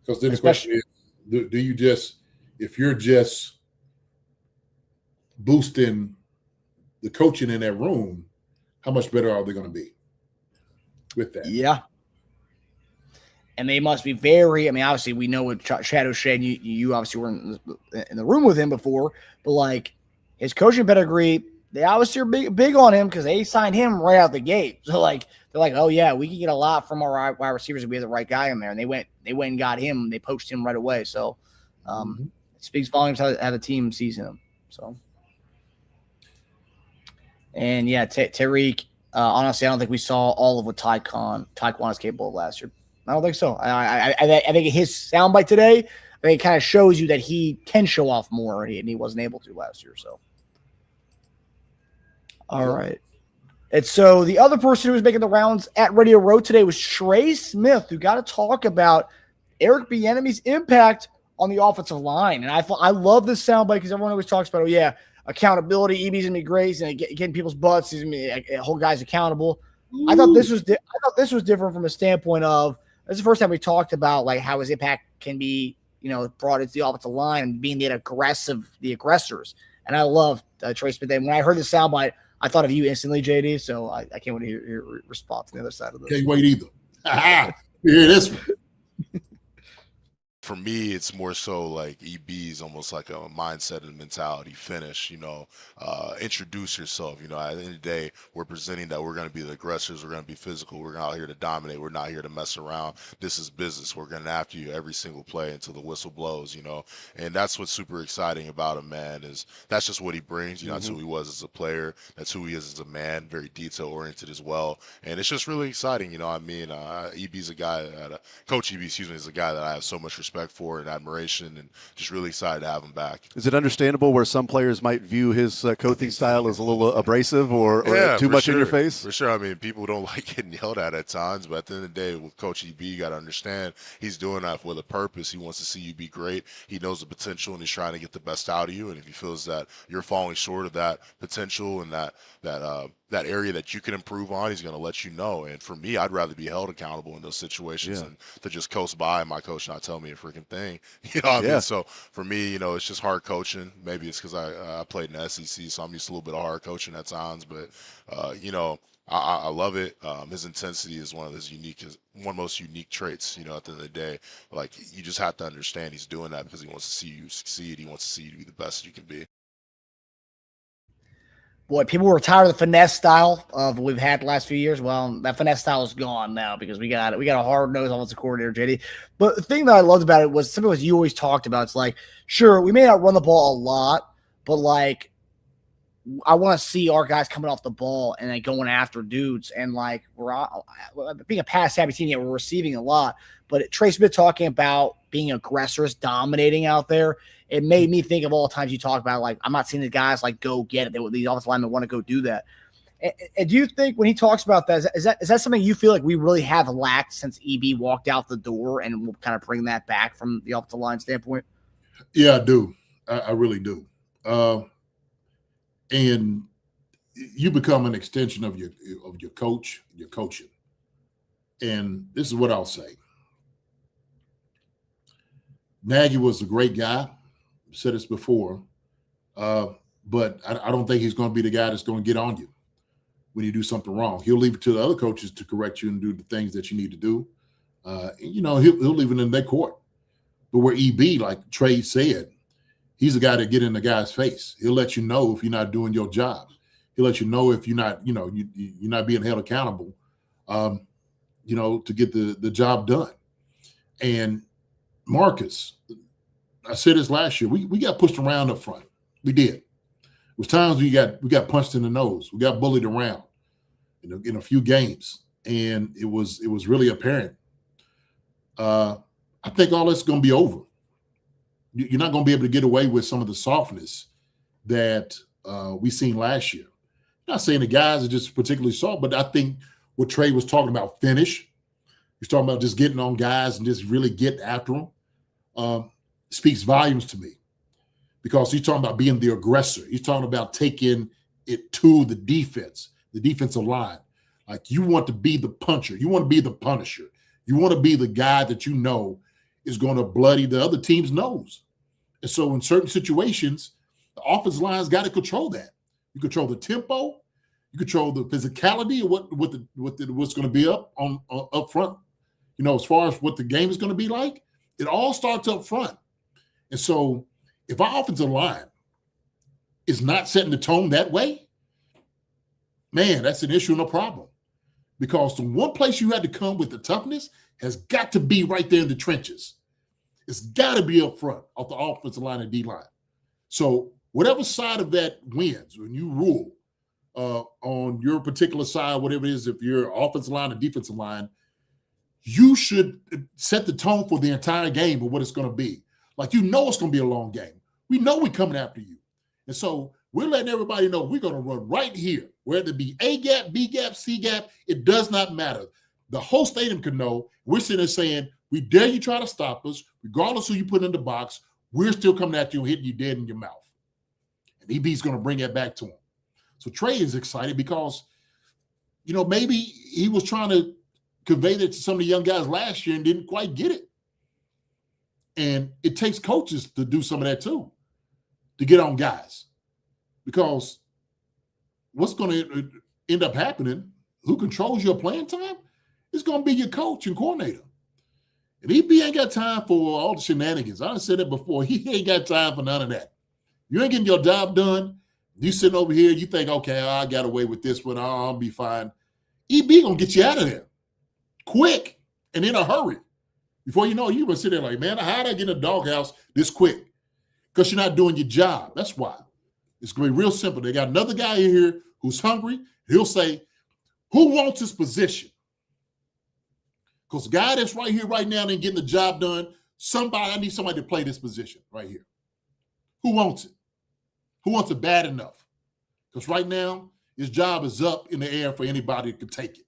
Because then the question is, do you just, if you're just boosting the coaching in that room, how much better are they going to be with that? Yeah. And they must be obviously we know what Chad O'Shea, and you obviously were in the room with him before, but like his coaching pedigree, they obviously are big on him because they signed him right out the gate. So like they're like, oh yeah, we can get a lot from our wide receivers if we have the right guy in there. And they went and got him. They poached him right away. So it speaks volumes how the team sees him. So and yeah, Tariq. Honestly, I don't think we saw all of what Tyquan is capable of last year. I don't think so. I think his soundbite today, it kind of shows you that he can show off more, and he wasn't able to last year. So. All right. And so the other person who was making the rounds at Radio Row today was Trey Smith, who got to talk about Eric Bieniemy's impact on the offensive line. And I love this soundbite because everyone always talks about, accountability. EB's gonna be great, and getting people's butts. He's gonna hold guys accountable. I thought this was different from a standpoint of this is the first time we talked about like how his impact can be, brought into the offensive line and being the aggressors. And I love Trey Smith. And when I heard the soundbite, I thought of you instantly, JD. So I can't wait to hear your response on the other side of this. Can't wait either. Here it is. for me, it's more so like EB is almost like a mindset and mentality. Finish, introduce yourself. At the end of the day, we're presenting that we're going to be the aggressors. We're going to be physical. We're out here to dominate. We're not here to mess around. This is business. We're going after you every single play until the whistle blows. And that's what's super exciting about him, man. Is that's just what he brings. That's who he was as a player. That's who he is as a man. Very detail oriented as well. And it's just really exciting. EB's a guy that Coach EB, is a guy that I have so much respect for and admiration, and just really excited to have him back. Is it understandable where some players might view his coaching style as a little abrasive or too much in your face? For sure. People don't like getting yelled at times, but at the end of the day, with Coach EB, you got to understand he's doing that with a purpose. He wants to see you be great. He knows the potential, and he's trying to get the best out of you. And if he feels that you're falling short of that potential and that area that you can improve on, he's going to let you know. And for me, I'd rather be held accountable in those situations than to just coast by and my coach not tell me a freaking thing. So for me, it's just hard coaching. Maybe it's because I played in the SEC, so I'm used to a little bit of hard coaching at times. But I love it. His intensity is one of the most unique traits. At the end of the day, like, you just have to understand he's doing that because he wants to see you succeed. He wants to see you to be the best you can be. Boy, people were tired of the finesse style of what we've had the last few years. Well, that finesse style is gone now because we got a hard-nosed offensive coordinator, JD. But the thing that I loved about it was something that you always talked about. It's like, sure, we may not run the ball a lot, but like, I want to see our guys coming off the ball and then going after dudes. And like, we're being a pass-happy team, yet we're receiving a lot. But Trey Smith talking about being aggressors, dominating out there, it made me think of all the times you talk about, like, I'm not seeing the guys like go get it. These offensive linemen want to go do that. And do you think when he talks about that, is that something you feel like we really have lacked since EB walked out the door, and we'll kind of bring that back from the offensive line standpoint? Yeah, I do. I really do. And you become an extension of your coach, your coaching. And this is what I'll say. Nagy was a great guy. I've said this before. But I don't think he's going to be the guy that's going to get on you when you do something wrong. He'll leave it to the other coaches to correct you and do the things that you need to do. He'll leave it in their court. But where EB, like Trey said, he's the guy that get in the guy's face. He'll let you know if you're not doing your job. He'll let you know if you're not, you're not being held accountable, to get the job done. And Marcus, I said this last year, we got pushed around up front. We did. It was times we got punched in the nose. We got bullied around in a few games, and it was really apparent. I think all that's going to be over. You're not going to be able to get away with some of the softness that we seen last year. I'm not saying the guys are just particularly soft, but I think what Trey was talking about, finish. He's talking about just getting on guys and just really get after them. Speaks volumes to me, because he's talking about being the aggressor. He's talking about taking it to the defensive line. Like, you want to be the puncher. You want to be the punisher. You want to be the guy that is going to bloody the other team's nose. And so in certain situations, the offensive line's got to control that. You control the tempo. You control the physicality of what's going to be up front. As far as what the game is going to be like, it all starts up front. And so if our offensive line is not setting the tone that way, man, that's an issue and a problem. Because the one place you had to come with the toughness has got to be right there in the trenches. It's got to be up front off the offensive line and D-line. So whatever side of that wins, when you rule on your particular side, whatever it is, if you're offensive line or defensive line, you should set the tone for the entire game of what it's going to be. Like, it's going to be a long game. We know we're coming after you. And so we're letting everybody know we're going to run right here, whether it be A gap, B gap, C gap, it does not matter. The whole stadium can know we're sitting there saying, we dare you try to stop us, regardless of who you put in the box, we're still coming at you and hitting you dead in your mouth. And EB's going to bring that back to him. So Trey is excited because, maybe he was trying to convey that to some of the young guys last year and didn't quite get it. And it takes coaches to do some of that too, to get on guys. Because what's going to end up happening, who controls your playing time, is going to be your coach and coordinator. And EB ain't got time for all the shenanigans. I said it before. He ain't got time for none of that. You ain't getting your job done. You sitting over here, you think, okay, I got away with this one. I'll be fine. EB going to get you out of there quick and in a hurry. Before you know it, you're going to sit there like, man, how did I get in a doghouse this quick? Because you're not doing your job. That's why. It's going to be real simple. They got another guy in here who's hungry. He'll say, who wants his position? Because the guy that's right here right now and getting the job done, I need somebody to play this position right here. Who wants it? Who wants it bad enough? Because right now, his job is up in the air for anybody that can take it.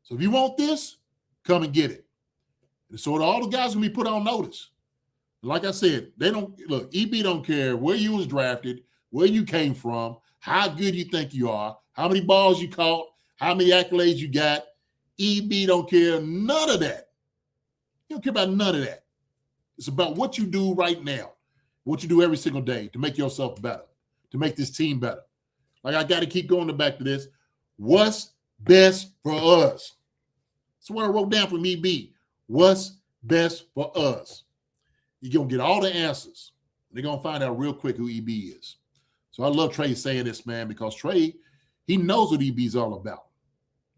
So if you want this, come and get it. And so all the guys going to be put on notice. Like I said, they don't look. EB don't care where you was drafted, where you came from, how good you think you are, how many balls you caught, how many accolades you got. EB don't care none of that. He don't care about none of that. It's about what you do right now, what you do every single day to make yourself better, to make this team better. Like I got to keep going back to this. What's best for us? That's what I wrote down from EB. What's best for us? You're going to get all the answers. They're going to find out real quick who EB is. So I love Trey saying this, man, because Trey, he knows what EB's all about.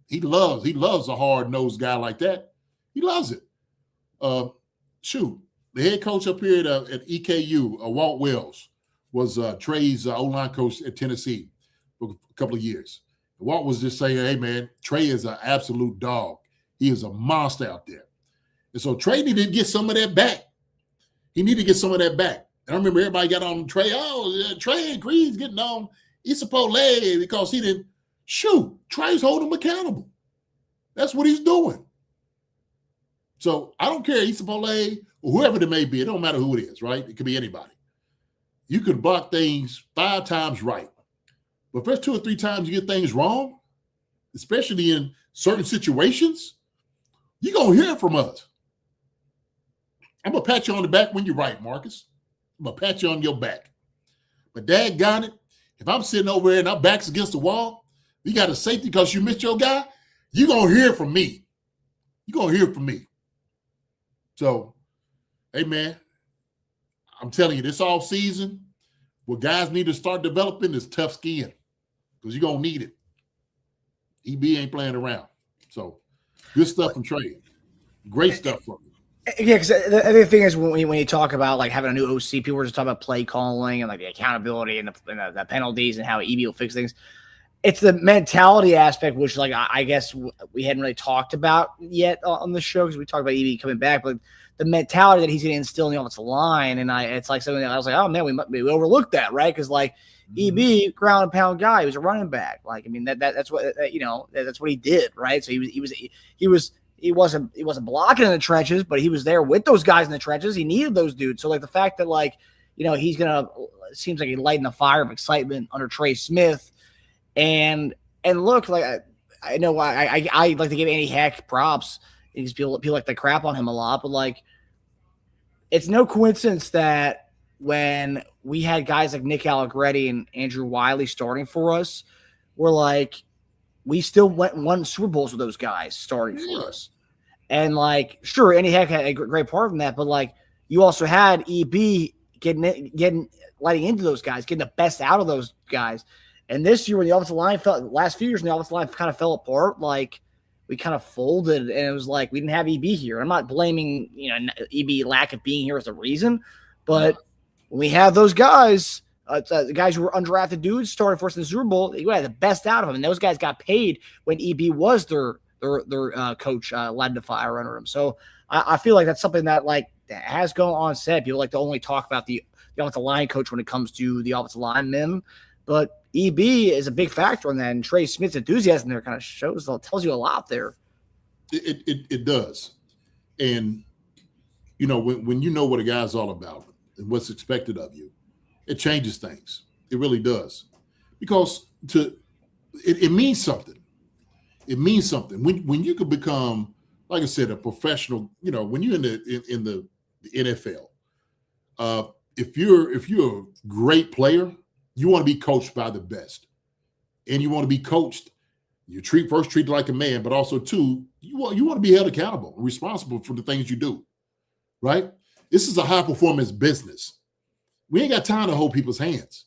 He loves a hard-nosed guy like that. He loves it. The head coach up here at EKU, Walt Wells, was Trey's O-line coach at Tennessee for a couple of years. Walt was just saying, hey, man, Trey is an absolute dog. He is a monster out there. And so Trey needed to get some of that back. He needed to get some of that back. And I remember everybody got on Trey. Oh, Trey and Creed's getting on Isapole because he didn't. Shoot, Trey's holding him accountable. That's what he's doing. So I don't care, Isapole or whoever it may be. It don't matter who it is, right? It could be anybody. You could block things 5 times right. But if there's 2 or 3 times you get things wrong, especially in certain situations, you're going to hear from us. I'm going to pat you on the back when you're right, Marcus. I'm going to pat you on your back. But daggone it, if I'm sitting over there and our back's against the wall, you got a safety because you missed your guy, you're going to hear from me. You're going to hear from me. So, hey, man, I'm telling you, this off season, what guys need to start developing is tough skin because you're going to need it. EB ain't playing around. So, good stuff from Trey. Great stuff from him. Yeah, because the other thing is when you talk about like having a new OC, people were just talking about play calling and like the accountability and the penalties and how EB will fix things. It's the mentality aspect, which like I guess we hadn't really talked about yet on the show because we talked about EB coming back, but the mentality that he's going to instill in the offensive line, and it's like something that I was like, oh man, we overlooked that, right? Because like EB, ground and pound guy, he was a running back. Like I mean that's what that's what he did, right? So he wasn't blocking in the trenches, but he was there with those guys in the trenches. He needed those dudes. So like the fact that like he's gonna seems like he lighting the fire of excitement under Trey Smith. And look, like I know I like to give Andy Heck props because people like to crap on him a lot, but like it's no coincidence that when we had guys like Nick Allegretti and Andrew Wiley starting for us, we're like we still won Super Bowls with those guys starting for us. And like sure, Andy Heck had a great part from that, but like you also had EB getting letting into those guys, getting the best out of those guys. And this year, when the offensive line last few years, when the offensive line kind of fell apart, like we kind of folded, and it was like we didn't have EB here. I'm not blaming EB lack of being here as a reason, but when we have those guys, the guys who were undrafted dudes starting for us in the Super Bowl, you had the best out of them, and those guys got paid when EB was their coach, led the fire under him. So I feel like that's something that like has gone on set. People like to only talk about the offensive line coach when it comes to the offensive linemen, but EB is a big factor in that, and Trey Smith's enthusiasm there kind of tells you a lot there. It does. And, when you know what a guy's all about and what's expected of you, it changes things. It really does. Because it means something. It means something. When you could become, like I said, a professional, when you're in the NFL, if you're a great player, you want to be coached by the best. And you want to be coached You treat like a man, but also two, you want to be held accountable, responsible for the things you do, right? This is a high performance business. We ain't got time to hold people's hands.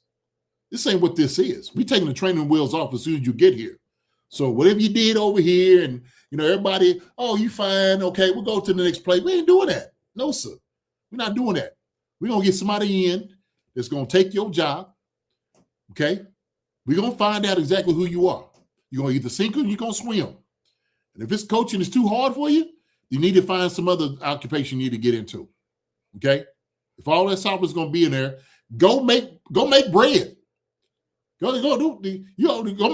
This ain't what this is. We taking the training wheels off as soon as you get here. So whatever you did over here, and everybody, oh, you fine, okay, we'll go to the next play. We ain't doing that. No, sir. We're not doing that. We're gonna get somebody in that's gonna take your job. Okay? We're gonna find out exactly who you are. You're going to either sink or you're going to swim. And if this coaching is too hard for you, you need to find some other occupation you need to get into. Okay? If all that stuff is going to be in there, go make bread. Go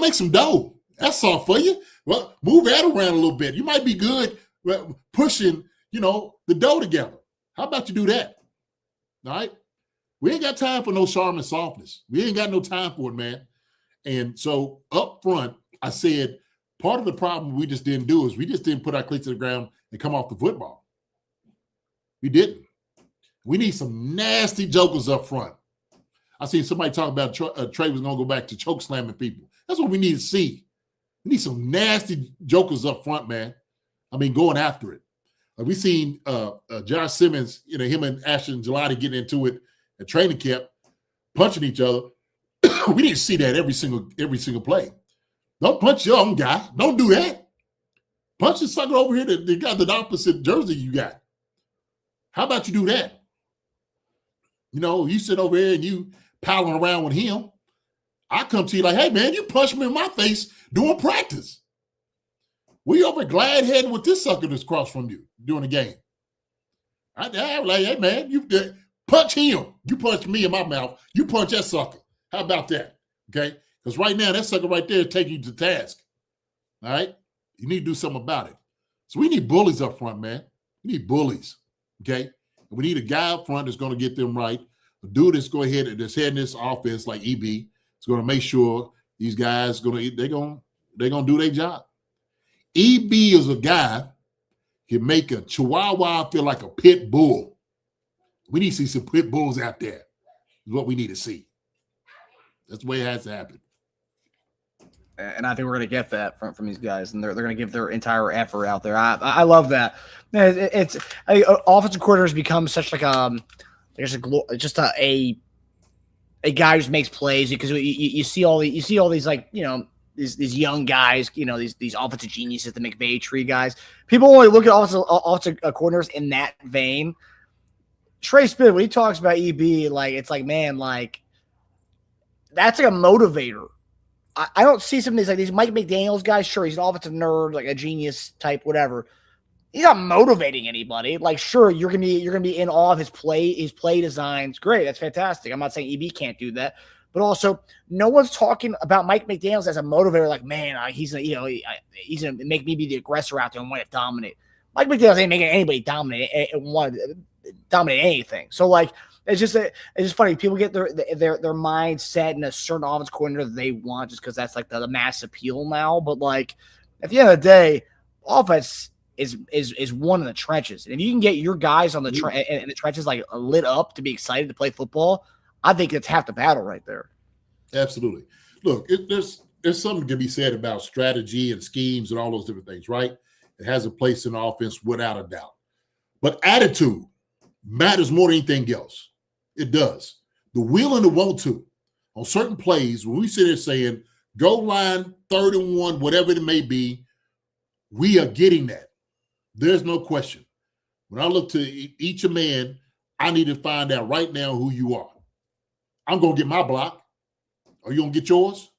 make some dough. That's all for you. Well, move that around a little bit. You might be good pushing, the dough together. How about you do that? All right? We ain't got time for no charm and softness. We ain't got no time for it, man. And so up front, I said, part of the problem we just didn't do is we just didn't put our cleats to the ground and come off the football. We didn't. We need some nasty jokers up front. I seen somebody talk about Trey was going to go back to choke slamming people. That's what we need to see. We need some nasty jokers up front, man. I mean, going after it. We seen Josh Simmons, him and Ashton Gelati getting into it at training camp, punching each other. We need to see that every single play. Don't punch your own guy. Don't do that. Punch the sucker over here that got the opposite jersey you got. How about you do that? You sit over here and you palling around with him. I come to you like, hey, man, you punched me in my face during practice. We over glad heading with this sucker that's across from you during the game. I'm like, hey, man, you punch him. You punch me in my mouth. You punch that sucker. How about that? Okay? Because right now, that sucker right there is taking you to task. All right? You need to do something about it. So we need bullies up front, man. We need bullies. Okay? And we need a guy up front that's going to get them right. A dude that's going ahead that's heading this offense like EB is going to make sure these guys they're going to do their job. EB is a guy can make a Chihuahua feel like a pit bull. We need to see some pit bulls out there. Is what we need to see. That's the way it has to happen. And I think we're going to get that from these guys, and they're going to give their entire effort out there. I love that. It's offensive coordinators become such like a guy who just makes plays because you see all these like these young guys, these offensive geniuses, the McVay tree guys. People only look at offensive coordinators in that vein. Trey Smith, when he talks about EB, like it's like, man, like that's like a motivator. I don't see some of these like these Mike McDaniels guys. Sure, he's an offensive nerd, like a genius type, whatever. He's not motivating anybody. Like, sure, you're gonna be in awe of his play designs. Great, that's fantastic. I'm not saying EB can't do that, but also no one's talking about Mike McDaniels as a motivator. Like, man, he's gonna make me be the aggressor out there and want to dominate. Mike McDaniels ain't making anybody dominate anything. So like. It's just funny. People get their mind set in a certain offense coordinator that they want just because that's like the mass appeal now. But like at the end of the day, offense is one in the trenches. And if you can get your guys on the in the trenches like lit up to be excited to play football, I think it's half the battle right there. Absolutely. Look, there's something to be said about strategy and schemes and all those different things, right? It has a place in offense without a doubt. But attitude matters more than anything else. It does. The will and the want to. On certain plays, when we sit here saying, goal line, 3rd and 1, whatever it may be, we are getting that. There's no question. When I look to each man, I need to find out right now who you are. I'm going to get my block. Are you going to get yours?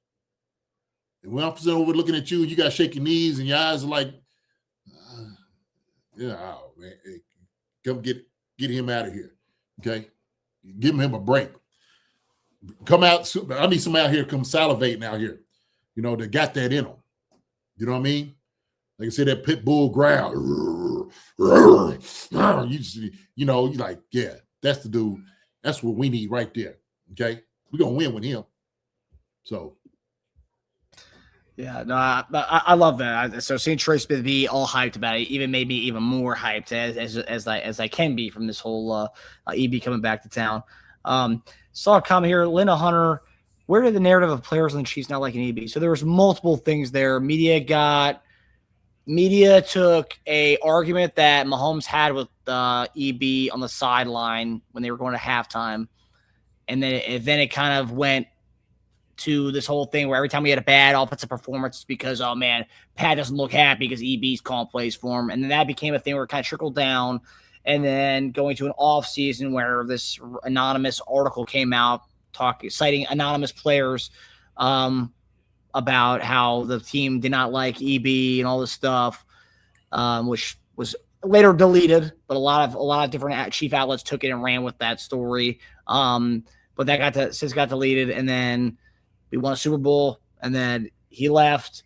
And when I'm sitting over looking at you, and you got shaking knees and your eyes are like, oh, man, hey, come get him out of here, okay? Give him a break. Come out. I need somebody out here come salivating out here. That got that in them. You know what I mean? Like I said, that pit bull growl. You're like, yeah, that's the dude. That's what we need right there. Okay? We're going to win with him. So. Yeah, no, I love that. So seeing Trey Smith be all hyped about it even made me even more hyped as I can be from this whole EB coming back to town. Saw a comment here, Linda Hunter. where did the narrative of players on the Chiefs not liking EB? So there was multiple things there. Media took a argument that Mahomes had with EB on the sideline when they were going to halftime, and then it kind of went to this whole thing where every time we had a bad offensive performance, it's because, oh man, Pat doesn't look happy because EB's calling plays for him. And then that became a thing where it kind of trickled down. And then going to an off season where this anonymous article came out citing anonymous players about how the team did not like EB and all this stuff, which was later deleted, but a lot of different Chief outlets took it and ran with that story. But that got deleted, and then we won a Super Bowl, and then he left.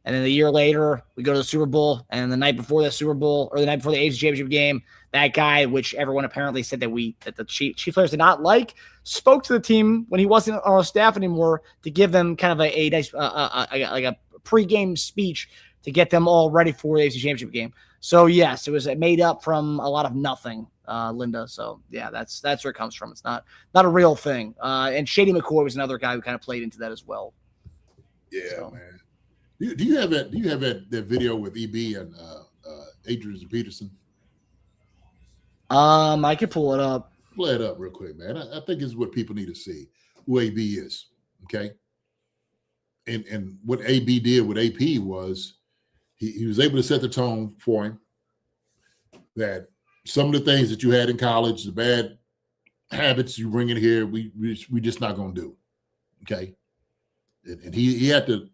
And then a year later, we go to the Super Bowl, and the night before the Super Bowl, or the night before the AFC Championship game, that guy, which everyone apparently said that the Chief players did not like, spoke to the team when he wasn't on our staff anymore to give them kind of a nice like a pregame speech to get them all ready for the AFC Championship game. So yes, it was made up from a lot of nothing, Linda. So yeah, that's where it comes from. It's not a real thing. And Shady McCoy was another guy who kind of played into that as well. Yeah, so. Man. Do you have that video with EB and Adrian Peterson? I could pull it up. Play it up real quick, man. I think it's what people need to see who AB is. Okay. And what AB did with AP was he was able to set the tone for him that some of the things that you had in college, the bad habits you bring in here, we just not going to do. Okay. And he had to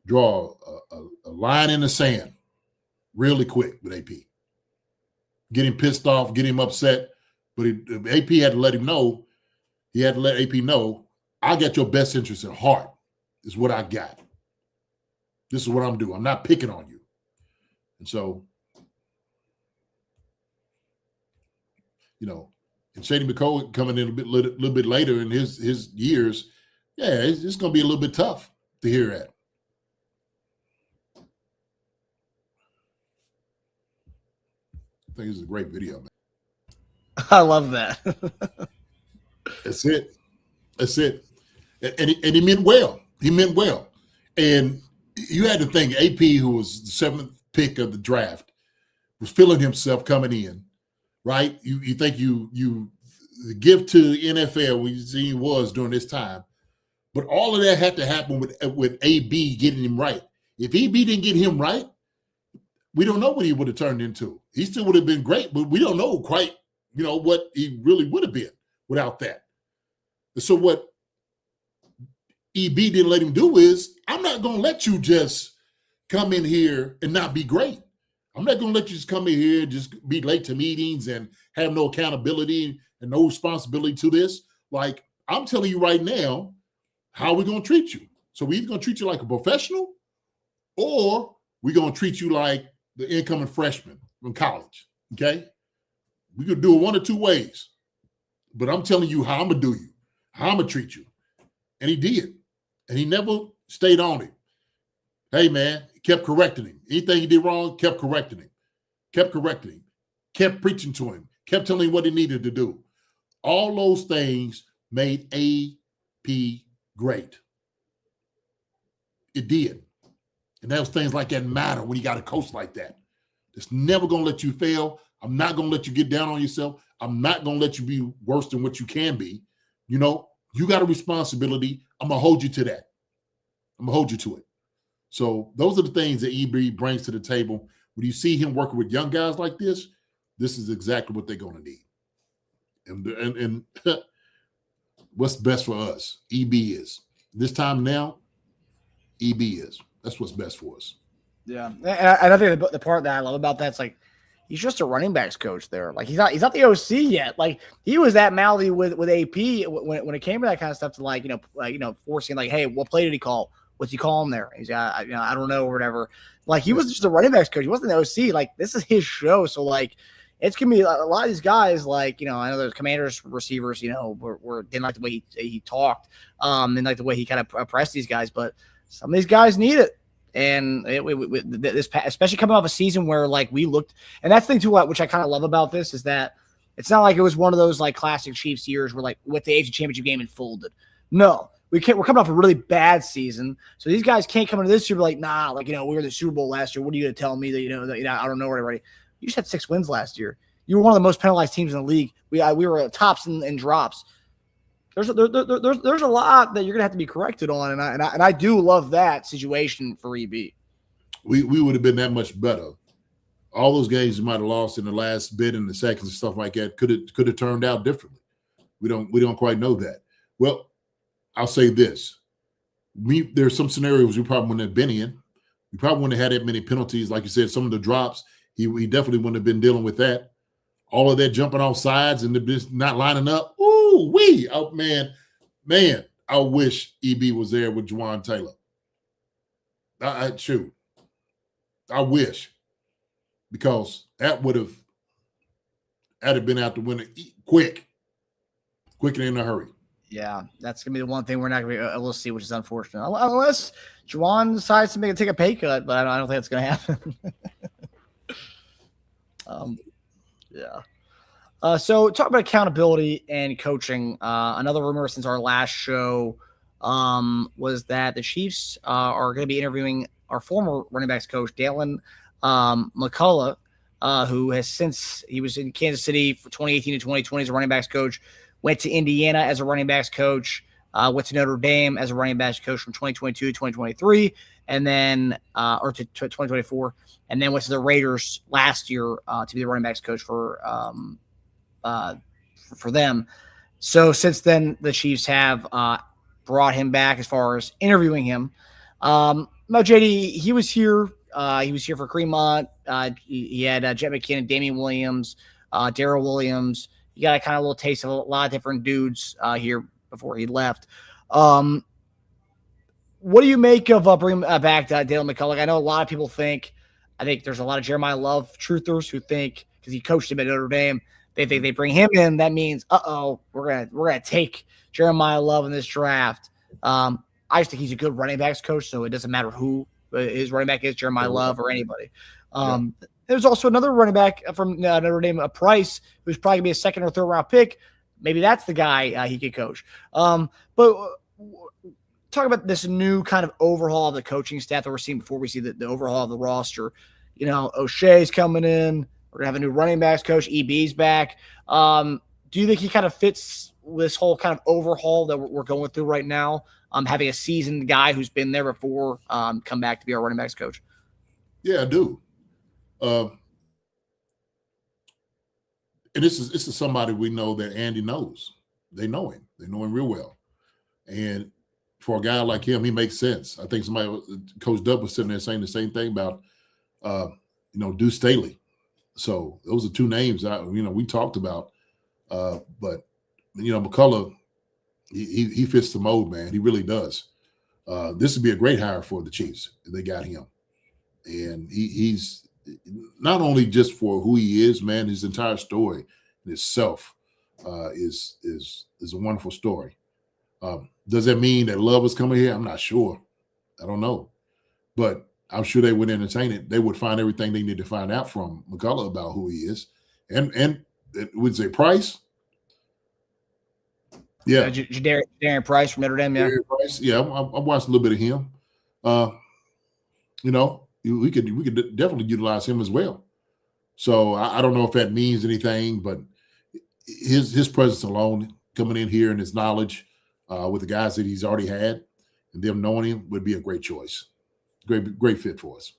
draw a line in the sand really quick with AP. Get him pissed off, get him upset. But AP had to let him know, he had to let AP know, I got your best interest at heart, is what I got. This is what I'm doing. I'm not picking on you. And so, and Shady McCullough coming in a little bit later in his years, yeah, it's going to be a little bit tough to hear that. I think it's a great video, man. I love that. That's it. And he meant well. He meant well. And you had to think AP, who was the 7th pick of the draft, was feeling himself coming in, right? You think you give to the NFL, we see he was during this time. But all of that had to happen with AB getting him right. If AB didn't get him right, we don't know what he would have turned into. He still would have been great, but we don't know quite, what he really would have been without that. So what EB didn't let him do is, I'm not going to let you just come in here and not be great. I'm not going to let you just come in here and just be late to meetings and have no accountability and no responsibility to this. Like, I'm telling you right now, how are we going to treat you? So we're either going to treat you like a professional, or we're going to treat you like the incoming freshman from college, okay? We could do it one or two ways. But I'm telling you how I'm going to do you, how I'm going to treat you. And he did. And he never stayed on it. Hey, man, he kept correcting him. Anything he did wrong, kept correcting him. Kept preaching to him. Kept telling him what he needed to do. All those things made AP great. It did. And those things like that matter when you got a coach like that. It's never going to let you fail. I'm not going to let you get down on yourself. I'm not going to let you be worse than what you can be. You got a responsibility. I'm going to hold you to that. I'm going to hold you to it. So those are the things that EB brings to the table. When you see him working with young guys like this is exactly what they're going to need. And what's best for us? EB is. This time now, EB is. That's what's best for us. Yeah. And I think the part that I love about that is like, he's just a running backs coach there. Like he's not the OC yet. Like he was that mouthy with AP when it came to that kind of stuff to forcing like, hey, what play did he call? What's he calling there? He's I don't know or whatever. Like he was just a running backs coach. He wasn't the OC. Like this is his show. So like it's gonna be a lot of these guys. Like I know there's Commanders receivers. Were didn't like the way he talked. Didn't like the way he kind of pressed these guys. But some of these guys need it. And this, especially coming off a season where like we looked, and that's the thing too, which I kind of love about this is that it's not like it was one of those like classic Chiefs years where like with the AFC Championship game and folded. No, we can't. We're coming off a really bad season, so these guys can't come into this year be like, nah, like we were in the Super Bowl last year. What are you going to tell me that I don't know already? You just had 6 wins last year. You were one of the most penalized teams in the league. We were tops in drops. There's a lot that you're going to have to be corrected on, and I do love that situation for EB. We would have been that much better. All those games you might have lost in the last bit and the seconds and stuff like that could have turned out differently. We don't quite know that. Well, I'll say this: there's some scenarios we probably wouldn't have been in. We probably wouldn't have had that many penalties, like you said. Some of the drops, he definitely wouldn't have been dealing with that. All of that jumping off sides and just not lining up. Ooh, oh man, I wish EB was there with Juwan Taylor. I wish, because that would have been out the window quicker in a hurry. Yeah, that's gonna be the one thing we're not gonna be able to see, which is unfortunate. Unless Juwan decides to take a pay cut, but I don't think that's gonna happen. Yeah. So talk about accountability and coaching. Another rumor since our last show was that the Chiefs are going to be interviewing our former running backs coach, Deland McCullough, who has since he was in Kansas City for 2018 to 2020 as a running backs coach, went to Indiana as a running backs coach, went to Notre Dame as a running backs coach from 2022 to 2023, and then or to 2024, and then went to the Raiders last year to be the running backs coach for them. So since then, the Chiefs have brought him back as far as interviewing him. Now, JD, he was here. He was here for Fremont. He had Jet McKinnon, Damian Williams, Darrell Williams. He got a kind of little taste of a lot of different dudes here before he left. What do you make of bringing back Deland McCullough? I know a lot of people I think there's a lot of Jeremiah Love truthers who think, because he coached him at Notre Dame, they think they bring him in, that means, we're gonna take Jeremiah Love in this draft. I just think he's a good running backs coach, so it doesn't matter who his running back is, Jeremiah Love or anybody. There's also another running back from Notre Dame, Price, who's probably going to be a second or third round pick. Maybe that's the guy he could coach. But talk about this new kind of overhaul of the coaching staff that we're seeing before we see the overhaul of the roster. O'Shea's coming in. We're going to have a new running backs coach. EB's back. Do you think he kind of fits this whole kind of overhaul that we're going through right now? Having a seasoned guy who's been there before come back to be our running backs coach. Yeah, I do. And this is somebody we know that Andy knows. They know him. They know him real well. And for a guy like him, he makes sense. I think Coach Dub was sitting there saying the same thing about, Deuce Staley. So those are two names we talked about. But McCullough, he fits the mold, man. He really does. This would be a great hire for the Chiefs if they got him. And he's not only just for who he is, man, his entire story in itself is a wonderful story. Does that mean that Love is coming here? I'm not sure. I don't know. But I'm sure they would entertain it. They would find everything they need to find out from McCullough about who he is. And it would say Price. Yeah. Jadarian Price from Notre Dame, yeah. Price. Yeah, I watched a little bit of him. We could definitely utilize him as well. So I don't know if that means anything, but his presence alone, coming in here and his knowledge with the guys that he's already had and them knowing him would be a great choice. Great fit for us.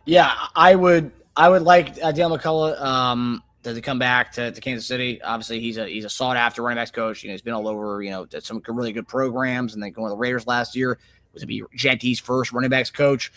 Yeah, I would like Deland McCullough to come back to Kansas City. Obviously, he's a sought after running backs coach. He's been all over, some really good programs, and then going to the Raiders last year was to be Jetty's first running backs coach.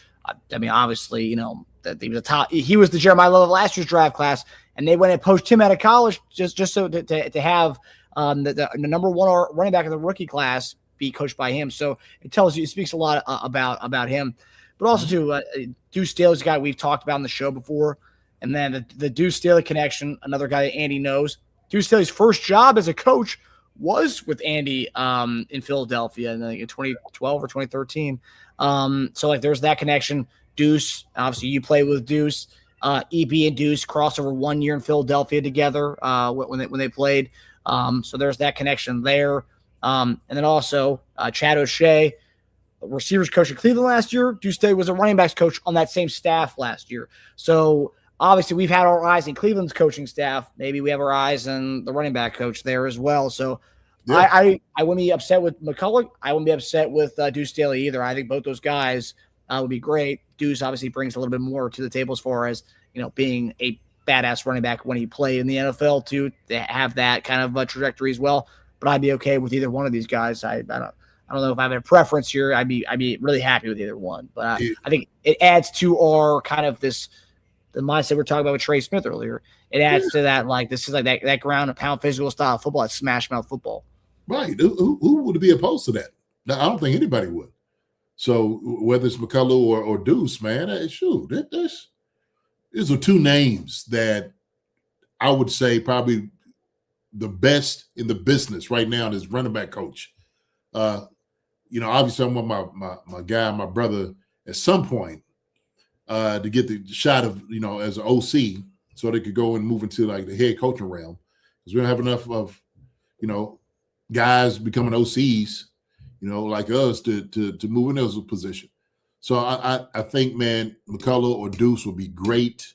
Obviously, that he was he was the Jeremiah Love of last year's draft class, and they went and poached him out of college just so to have the number one running back of the rookie class be coached by him. So it speaks a lot about him, but also too, Deuce Staley's a guy we've talked about on the show before. And then the Deuce Staley connection, another guy that Andy knows. Deuce Staley's first job as a coach was with Andy in Philadelphia in 2012 or 2013. So there's that connection. Deuce, obviously you play with Deuce. EB and Deuce crossed over 1 year in Philadelphia together when they played. So there's that connection there. And then also Chad O'Shea, receivers coach at Cleveland last year. Deuce Staley was a running backs coach on that same staff last year. So obviously we've had our eyes in Cleveland's coaching staff. Maybe we have our eyes in the running back coach there as well. So yeah. I wouldn't be upset with McCullough. I wouldn't be upset with Deuce Staley either. I think both those guys would be great. Deuce obviously brings a little bit more to the table as far as, being a badass running back when he played in the NFL to have that kind of trajectory as well. But I'd be okay with either one of these guys. I don't know if I have a preference here. I'd be really happy with either one. But I think it adds to our kind of the mindset we were talking about with Trey Smith earlier. It adds to that, like, this is like that ground and pound physical style of football, that smash mouth football. Right. Who would be opposed to that? No, I don't think anybody would. So whether it's McCullough or Deuce, man, these are two names that I would say probably the best in the business right now is running back coach. Obviously I want my guy, my brother, at some point to get the shot of, as an OC so they could go and move into like the head coaching realm, because we don't have enough of, guys becoming OCs, like us to move in those position. So I think, man, McCullough or Deuce would be great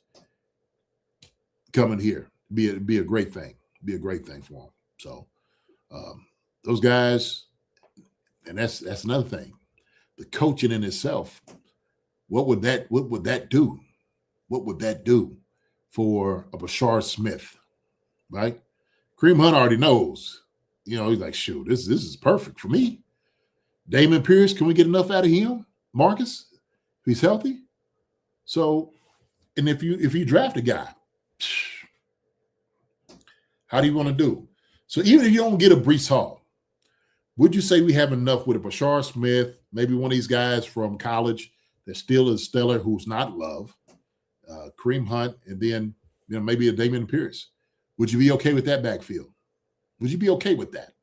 coming here. Be a great thing. Be a great thing for them. So those guys, and that's another thing. The coaching in itself, what would that do? What would that do for a Bashar Smith, right? Kareem Hunt already knows. He's like, shoot, this is perfect for me. Damon Pierce, can we get enough out of him? Marcus, if he's healthy. So, and if you draft a guy, how do you want to do? So even if you don't get a Breece Hall, would you say we have enough with a Bashar Smith, maybe one of these guys from college that still is stellar, who's not Love, Kareem Hunt, and then maybe a Damon Pierce? Would you be okay with that backfield? Would you be okay with that?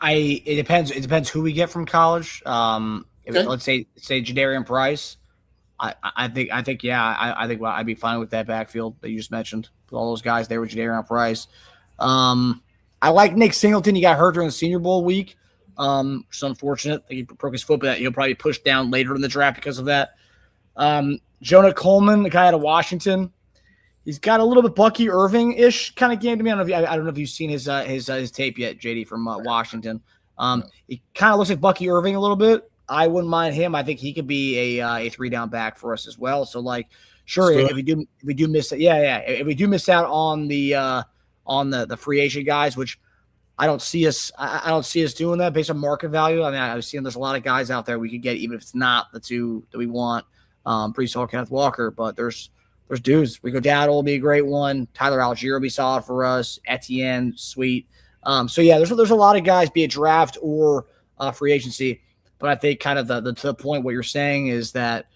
It depends. It depends who we get from college. Let's say Jadarian Price. I think I'd be fine with that backfield that you just mentioned. With all those guys there with Jadarian Price. I like Nick Singleton. He got hurt during the Senior Bowl week. It's unfortunate. He broke his foot, but he'll probably be pushed down later in the draft because of that. Jonah Coleman, the guy out of Washington. He's got a little bit Bucky Irving-ish kind of game to me. I don't know if you've seen his tape yet, JD, from Washington. He kind of looks like Bucky Irving a little bit. I wouldn't mind him. I think he could be a 3-down back for us as well. So, like, sure, if we do miss it, if we do miss out on the free agent guys, which I don't see us doing that based on market value. I mean, I've seen there's a lot of guys out there we could get, even if it's not the two that we want, Breece Hall, Kenneth Walker, but there's dudes. Rico Dowdle will be a great one. Tyler Algier will be solid for us. Etienne, sweet. There's a lot of guys, be it draft or free agency. But I think kind of to the point what you're saying is that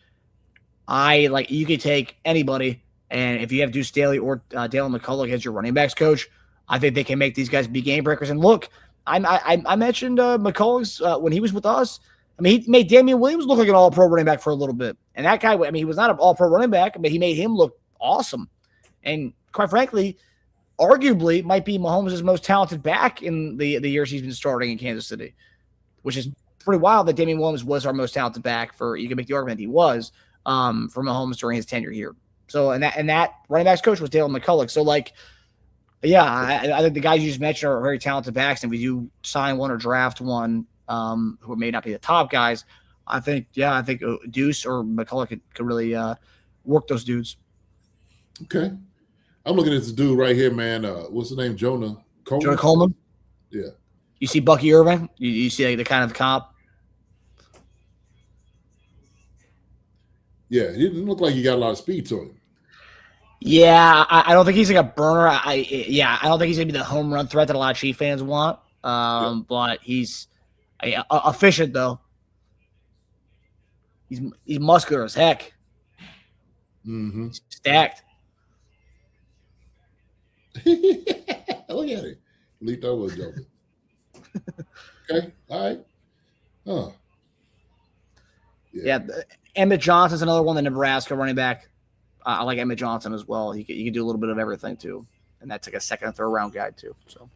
you could take anybody, and if you have Deuce Staley or Deland McCullough as your running backs coach, I think they can make these guys be game breakers. And look, I mentioned McCullough's when he was with us. I mean, he made Damian Williams look like an all-pro running back for a little bit. And that guy, I mean, he was not an all-pro running back, but he made him look awesome. And quite frankly, arguably might be Mahomes' most talented back in the years he's been starting in Kansas City, which is pretty wild that Damian Williams was our most talented back you can make the argument he was for Mahomes during his tenure here. So, and that running backs coach was Deland McCullough. So, like, yeah, I think the guys you just mentioned are very talented backs. And if we do sign one or draft one, who may not be the top guys, I think Deuce or McCullough could really work those dudes. Okay. I'm looking at this dude right here, man. What's the name? Jonah Coleman? Jonah Coleman? Yeah. You see Bucky Irving? You see like the kind of comp? Yeah, he didn't look like he got a lot of speed to him. Yeah, I don't think he's like a burner. I don't think he's going to be the home run threat that a lot of Chief fans want. But he's efficient, though. He's muscular as heck. Mm-hmm. He's stacked. Look at it. Lito was joking. Okay, all right. Huh. Yeah, Emmett Johnson's another one, the Nebraska running back. I like Emmett Johnson as well. He can do a little bit of everything too, and that's like a second and third round guy too. So,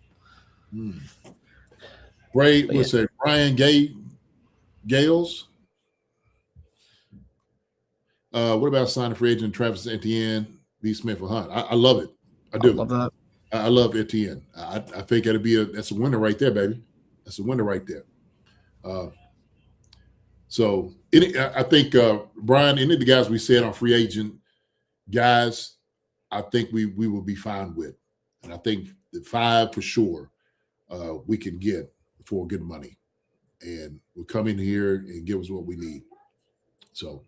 Brian Gales. What about signing free agent Travis Etienne, B. Smith, or Hunt? I love it. I do. I love that. I love Etienne. I think that's a winner right there, baby. That's a winner right there. I think Brian, any of the guys we said on free agent guys, I think we will be fine with, and I think the 5 for sure we can get for good money, and we'll come in here and give us what we need. So.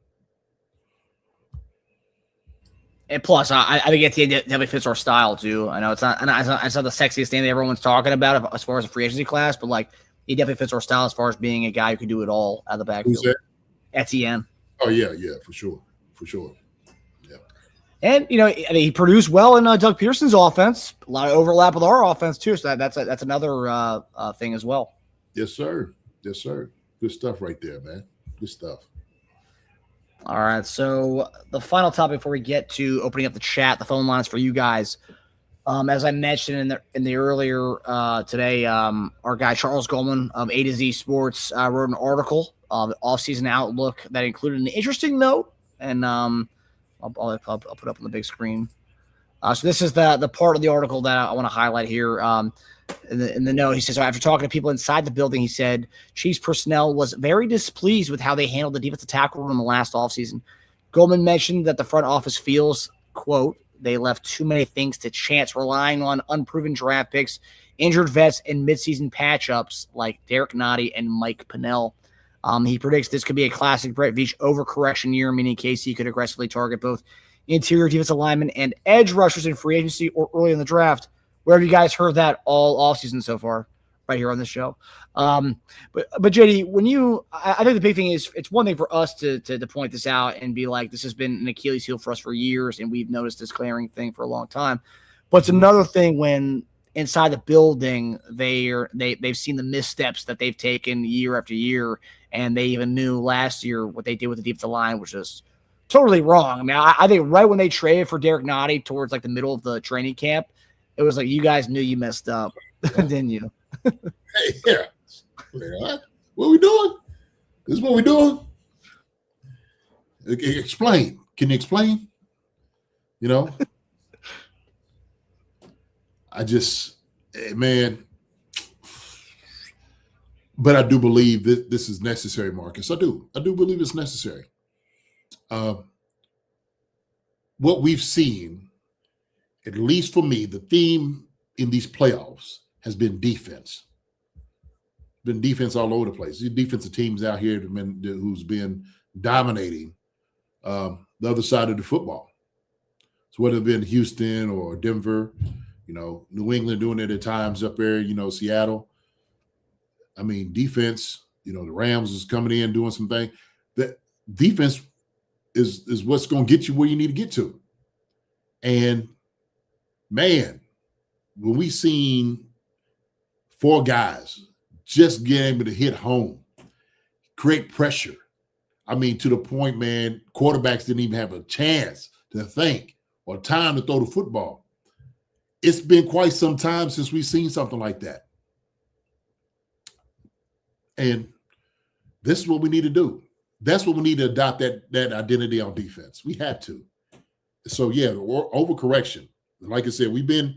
And plus, I think Etienne definitely fits our style too. I know it's not the sexiest thing that everyone's talking about as far as a free agency class, but like he definitely fits our style as far as being a guy who can do it all out of the backfield. Who's that? Etienne. Oh yeah, for sure. Yeah. And he produced well in Doug Peterson's offense. A lot of overlap with our offense too. So that's another thing as well. Yes, sir. Good stuff right there, man. Good stuff. All right, so the final topic before we get to opening up the chat, the phone lines for you guys. As I mentioned in the earlier today, our guy Charles Goldman of A to Z Sports wrote an article, Offseason Outlook, that included an interesting note, and I'll put up on the big screen. So this is the part of the article that I want to highlight here. In the note, he says, so after talking to people inside the building, he said Chiefs personnel was very displeased with how they handled the defensive tackle room in the last offseason. Goldman mentioned that the front office feels, quote, they left too many things to chance, relying on unproven draft picks, injured vets, and midseason patch-ups like Derek Nottie and Mike Pennell. He predicts this could be a classic Brett Veach overcorrection year, meaning KC could aggressively target both interior defensive linemen and edge rushers in free agency or early in the draft. Where have you guys heard that all offseason so far? Right here on this show. But JD, I think the big thing is it's one thing for us to point this out and be like, this has been an Achilles heel for us for years, and we've noticed this glaring thing for a long time. But it's another thing when inside the building they've seen the missteps that they've taken year after year, and they even knew last year what they did with the defensive line, which is totally wrong. I mean, I think right when they traded for Derek Nottie towards like the middle of the training camp, it was like you guys knew you messed up, didn't you? Hey, yeah. What are we doing? This is what we're doing? Explain. Can you explain? Man. But I do believe that this is necessary, Marcus. I do believe it's necessary. What we've seen, at least for me, the theme in these playoffs has been defense. Been defense all over the place. These defensive teams out here who's been dominating the other side of the football. So whether it been Houston or Denver, New England doing it at times up there, Seattle. I mean, defense, the Rams is coming in doing some things. That defense is what's going to get you where you need to get to. And man, when we seen 4 guys just get able to hit home, create pressure. I mean, to the point, man, quarterbacks didn't even have a chance to think or time to throw the football. It's been quite some time since we've seen something like that. And this is what we need to do. That's what we need to adopt that identity on defense. We have to. So, yeah, overcorrection. Like I said, we've been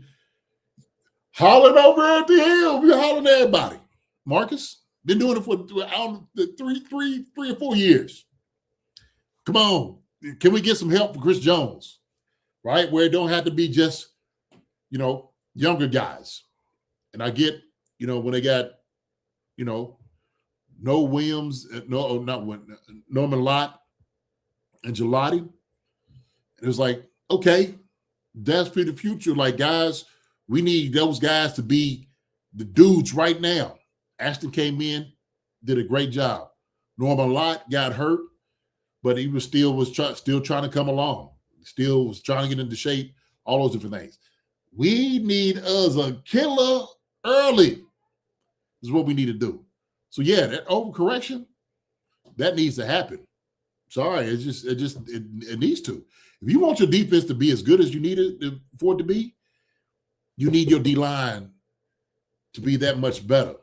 hollering over at the hill. We're hollering at everybody. Marcus, been doing it for 3 or 4 years. Come on. Can we get some help for Chris Jones? Right? Where it don't have to be just, younger guys. And I get, when they got, Noah Williams, Norman Lott and Gelati. It was like, okay, that's for the future. Like, guys, we need those guys to be the dudes right now. Ashton came in, did a great job. Norman Lott got hurt, but he was still trying to come along. Still was trying to get into shape, all those different things. We need us a killer early. This is what we need to do. So, yeah, that overcorrection, that needs to happen. Sorry, it needs to. If you want your defense to be as good as you need it for it to be, you need your D-line to be that much better,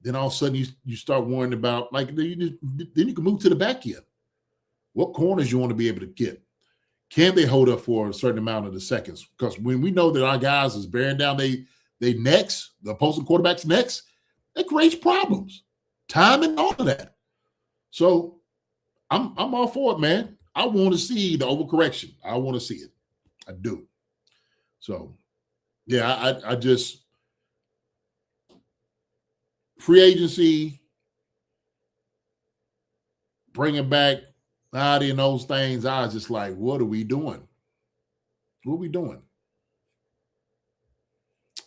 then all of a sudden you start worrying about, like, then you can move to the back end. What corners you want to be able to get? Can they hold up for a certain amount of the seconds? Because when we know that our guys is bearing down they necks, the opposing quarterback's necks, that creates problems. Time and all of that. So I'm all for it, man. I want to see the overcorrection. I want to see it. I do. So, yeah, I just free agency, bringing back Nadi and those things. I was just like, what are we doing? What are we doing?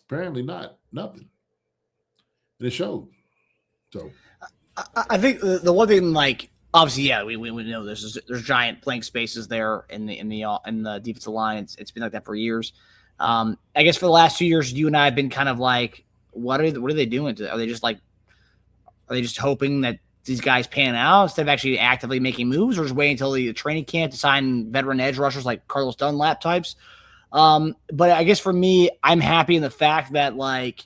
Apparently nothing. And it showed. So I think the one thing, like, obviously, yeah, we know there's giant blank spaces there in the defensive line. It's been like that for years. I guess for the last 2 years, you and I have been kind of like, what are they doing? Are they just hoping that these guys pan out instead of actually actively making moves, or just waiting until the training camp to sign veteran edge rushers like Carlos Dunlap types? But I guess for me, I'm happy in the fact that, like,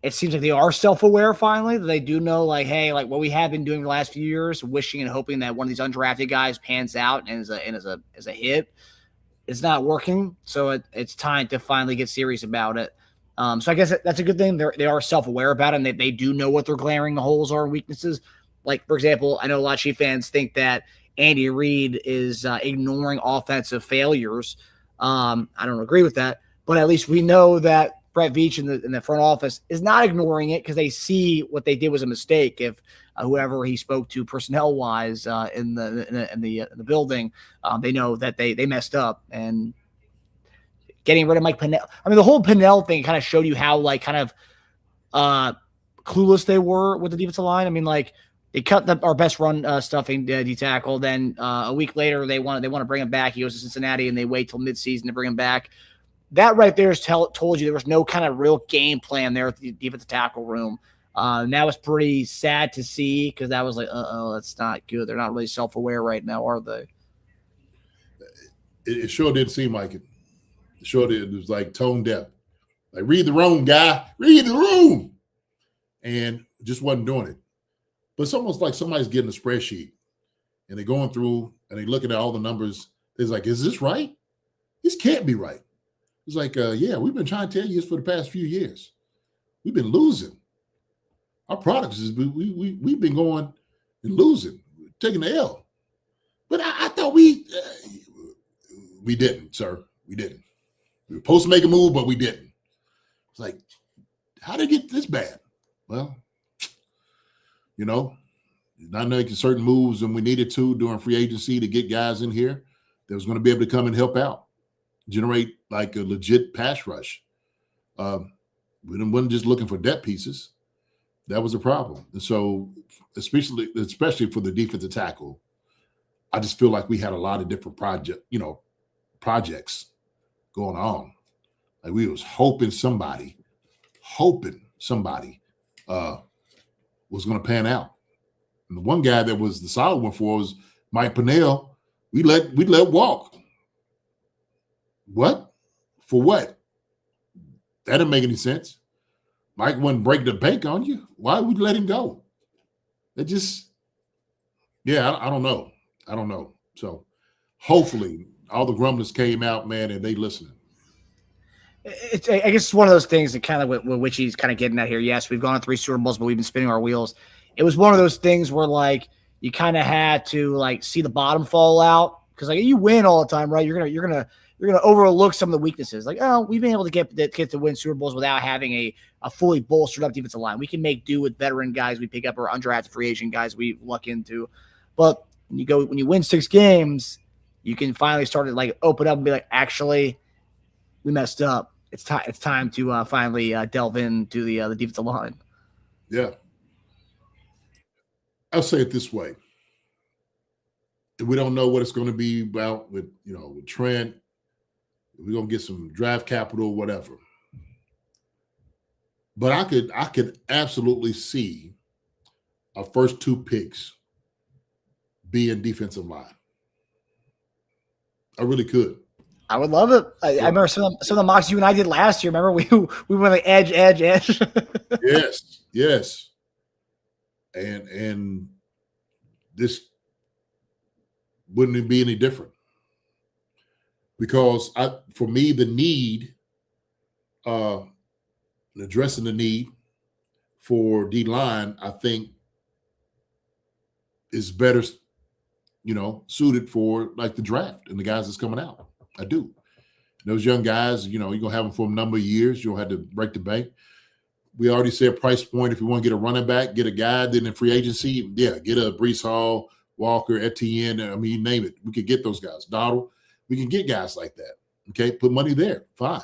it seems like they are self-aware finally, that they do know, like, hey, like what we have been doing the last few years, wishing and hoping that one of these undrafted guys pans out and is a hit. It's not working, so it's time to finally get serious about it. So I guess that's a good thing. They are self-aware about it, and they do know what their glaring holes are and weaknesses. Like, for example, I know a lot of Chief fans think that Andy Reid is ignoring offensive failures. I don't agree with that, but at least we know that Brett Veach in the front office is not ignoring it, because they see what they did was a mistake. If whoever he spoke to personnel-wise in the building, they know that they messed up, and getting rid of Mike Pennell. I mean, the whole Pennell thing kind of showed you how, like, kind of clueless they were with the defensive line. I mean, like, they cut our best run stuffing D tackle. Then a week later, they want to bring him back. He goes to Cincinnati, and they wait till midseason to bring him back. That right there told you there was no kind of real game plan there at the defensive tackle room. And that was pretty sad to see, because that was like, that's not good. They're not really self-aware right now, are they? It sure didn't seem like it. It sure did. It was like tone deaf. Like, read the room, guy. Read the room. And just wasn't doing it. But it's almost like somebody's getting a spreadsheet, and they're going through, and they're looking at all the numbers. It's like, is this right? This can't be right. It's like, yeah, we've been trying to tell you this for the past few years. We've been losing. Our products is we've been going and losing, taking the L. But I thought we didn't, sir. We didn't. We were supposed to make a move, but we didn't. It's like, how did it get this bad? Well, not making certain moves when we needed to during free agency to get guys in here that was going to be able to come and help out, generate like a legit pass rush. We wasn't just looking for depth pieces. That was a problem. And so, especially for the defensive tackle, I just feel like we had a lot of different projects going on. Like, we was hoping somebody was going to pan out. And the one guy that was the solid one for was Mike Pennell. We let walk. What? For what? That didn't make any sense. Mike wouldn't break the bank on you. Why would we let him go? It just, yeah, I don't know. So hopefully all the grumblers came out, man, and they listening. I guess it's one of those things that kind of what Witchy's kind of getting at here. Yes, we've gone on 3 Super Bowls, but we've been spinning our wheels. It was one of those things where, like, you kind of had to, like, see the bottom fall out, because, like, you win all the time, right? You're gonna overlook some of the weaknesses. Like, oh, we've been able to get to win Super Bowls without having a fully bolstered up defensive line. We can make do with veteran guys we pick up, or undrafted free agent guys we luck into. But when you win 6 games, you can finally start to, like, open up and be like, actually, we messed up. It's time to finally delve into the defensive line. Yeah. I'll say it this way. We don't know what it's going to be about with Trent. We're going to get some draft capital, whatever. But I could absolutely see our first 2 picks being defensive line. I really could. I would love it. I remember some of the mocks you and I did last year. Remember we went like edge. Yes. And this wouldn't be any different, because for me, the need, addressing the need for D-line, I think is better, suited for like the draft and the guys that's coming out. I do. Those young guys, you're going to have them for a number of years. You don't have to break the bank. We already said price point. If you want to get a running back, get a guy, then in free agency, get a Breece Hall, Walker, Etienne. I mean, you name it. We could get those guys. Donald. We can get guys like that. Okay, put money there. Fine.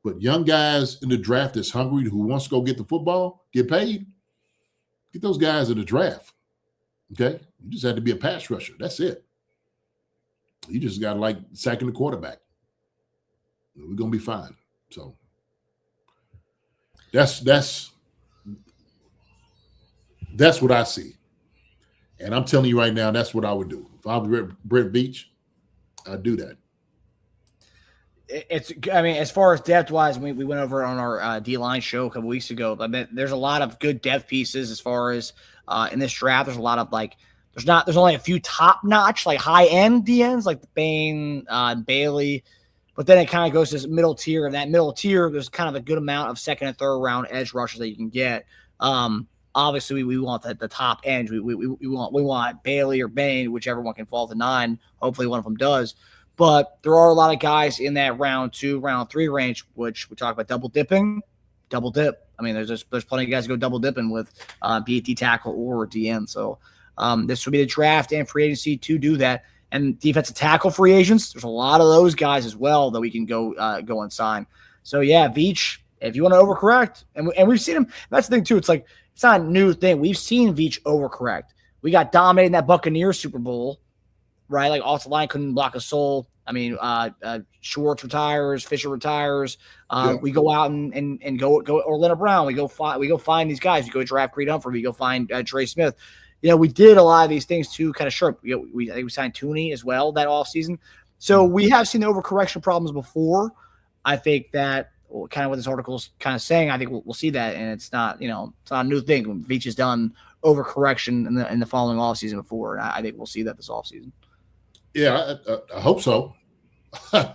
But young guys in the draft that's hungry, who wants to go get the football, get paid, get those guys in the draft. Okay? You just have to be a pass rusher. That's it. You just got to like sacking the quarterback. We're going to be fine. So that's what I see. And I'm telling you right now, that's what I would do. If I was Brett Veach, I'd do that. As far as depth wise, we went over on our D-line show a couple weeks ago. I mean, there's a lot of good depth pieces as far as in this draft. There's a lot of there's only a few top notch, like high end DNs like Bain, Bailey, but then it kind of goes to this middle tier. And that middle tier, there's kind of a good amount of second and third round edge rushers that you can get. Obviously, we want the top end. We want Bailey or Bain, whichever one can fall to 9. Hopefully, one of them does. But there are a lot of guys in that round 2, round 3 range, which we talk about double dip. I mean, there's plenty of guys who go double dipping with be it D tackle or DN. So this would be the draft and free agency to do that. And defensive tackle free agents, there's a lot of those guys as well that we can go and sign. So yeah, Veach, if you want to overcorrect, and we've seen him. That's the thing too. It's like it's not a new thing. We've seen Veach overcorrect. We got dominated in that Buccaneers Super Bowl. Right, like off the line couldn't block a soul. I mean, Schwartz retires, Fisher retires. We go out and go Orlando Brown. We go find these guys. We go draft Creed Humphrey. We go find Trey Smith. We did a lot of these things too, kind of sharp. I think we signed Tooney as well that offseason. So we have seen the overcorrection problems before. I think that kind of what this article is kind of saying. I think we'll see that, and it's not it's not a new thing. Veach has done overcorrection in the following offseason before. I think we'll see that this offseason. Yeah, I hope so.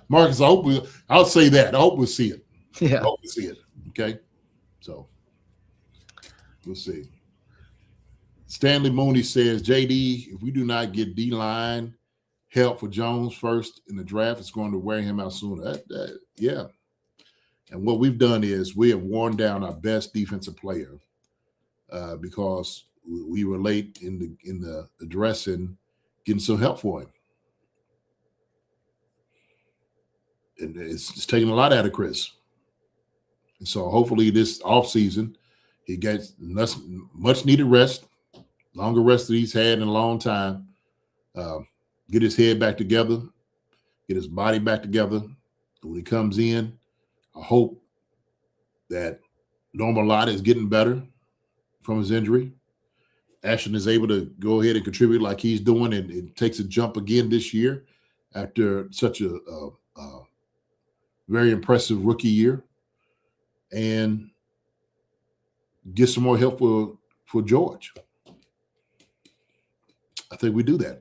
Marcus, I'll say that. I hope we'll see it. Yeah. I hope we'll see it. Okay. So we'll see. Stanley Mooney says, JD, if we do not get D-line help for Jones first in the draft, it's going to wear him out sooner. Yeah. And what we've done is we have worn down our best defensive player because we were late in the addressing getting some help for him. And it's taking a lot out of Chris. And so hopefully this offseason, he gets much needed rest, longer rest that he's had in a long time. Get his head back together, get his body back together. And when he comes in, I hope that Norman Lott is getting better from his injury. Ashton is able to go ahead and contribute like he's doing, and it takes a jump again this year after such a very impressive rookie year, and get some more help for George. I think we do that.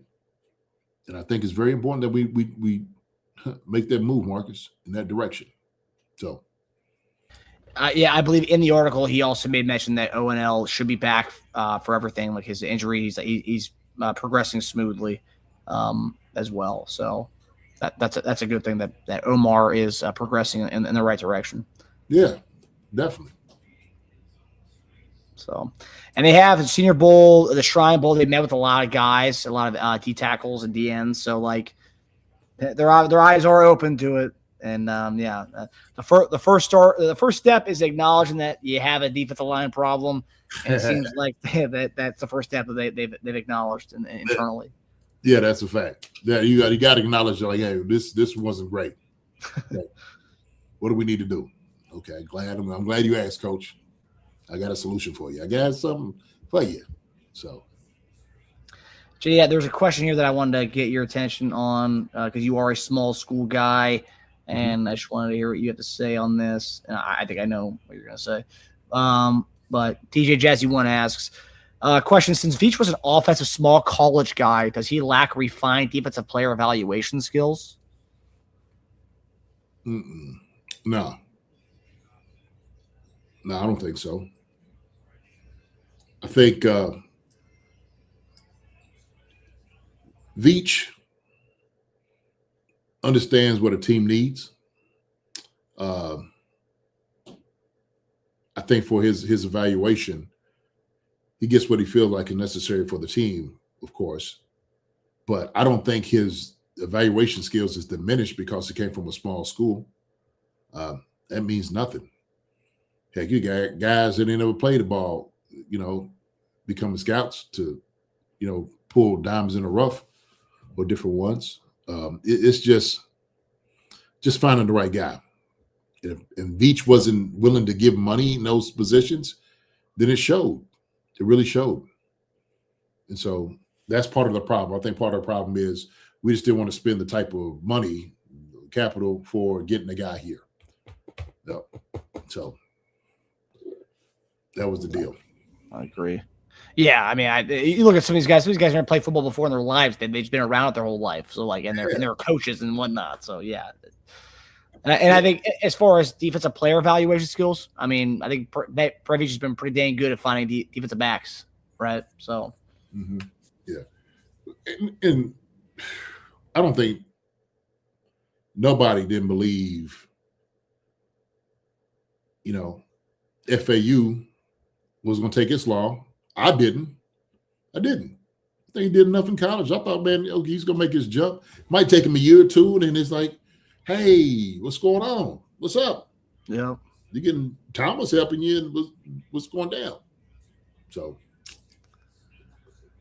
And I think it's very important that we make that move, Marcus, in that direction. So. I believe in the article he also made mention that ONL should be back for everything, like his injury. He's progressing smoothly as well. So that's a good thing that Omar is progressing in the right direction. Yeah, definitely. So, and they have the Senior Bowl, the Shrine Bowl. They met with a lot of guys, a lot of D tackles and DNs. So like their eyes are open to it. And the first step is acknowledging that you have a defensive line problem, and it seems like that's the first step that they've acknowledged internally. Yeah, that's a fact. Yeah, you got to acknowledge, like, hey, this wasn't great. Okay. What do we need to do? Okay, I'm glad you asked, Coach. I got a solution for you. I got something for you. So Yeah, there's a question here that I wanted to get your attention on because you are a small school guy, and I just wanted to hear what you have to say on this. And I think I know what you're going to say. But TJ Jazzy One asks, question: since Veach was an offensive small college guy, does he lack refined defensive player evaluation skills? No, I don't think so. I think Veach understands what a team needs. I think for his evaluation, he gets what he feels like is necessary for the team, of course. But I don't think his evaluation skills is diminished because he came from a small school. That means nothing. Heck, you got guys that ain't never played the ball, becoming scouts to, pull diamonds in the rough or different ones. It's just finding the right guy. If Veach wasn't willing to give money in those positions, then it showed. It really showed. And so that's part of the problem. I think part of the problem is we just didn't want to spend the type of money, capital for getting a guy here. No. So that was the deal. I agree. Yeah, I mean, you look at some of these guys. Some of these guys never played football before in their lives. They've just been around it their whole life. So and they're coaches and whatnot. So yeah, and I think as far as defensive player evaluation skills, I mean, I think Brett Veach has been pretty dang good at finding defensive backs, right? So yeah, and I don't think nobody didn't believe, FAU was going to take its long. I didn't. I think he did enough in college. I thought, man, he's going to make his jump. Might take him a year or two, and then it's like, hey, what's going on? What's up? Yeah. You're getting Thomas helping you, and what's going down? So.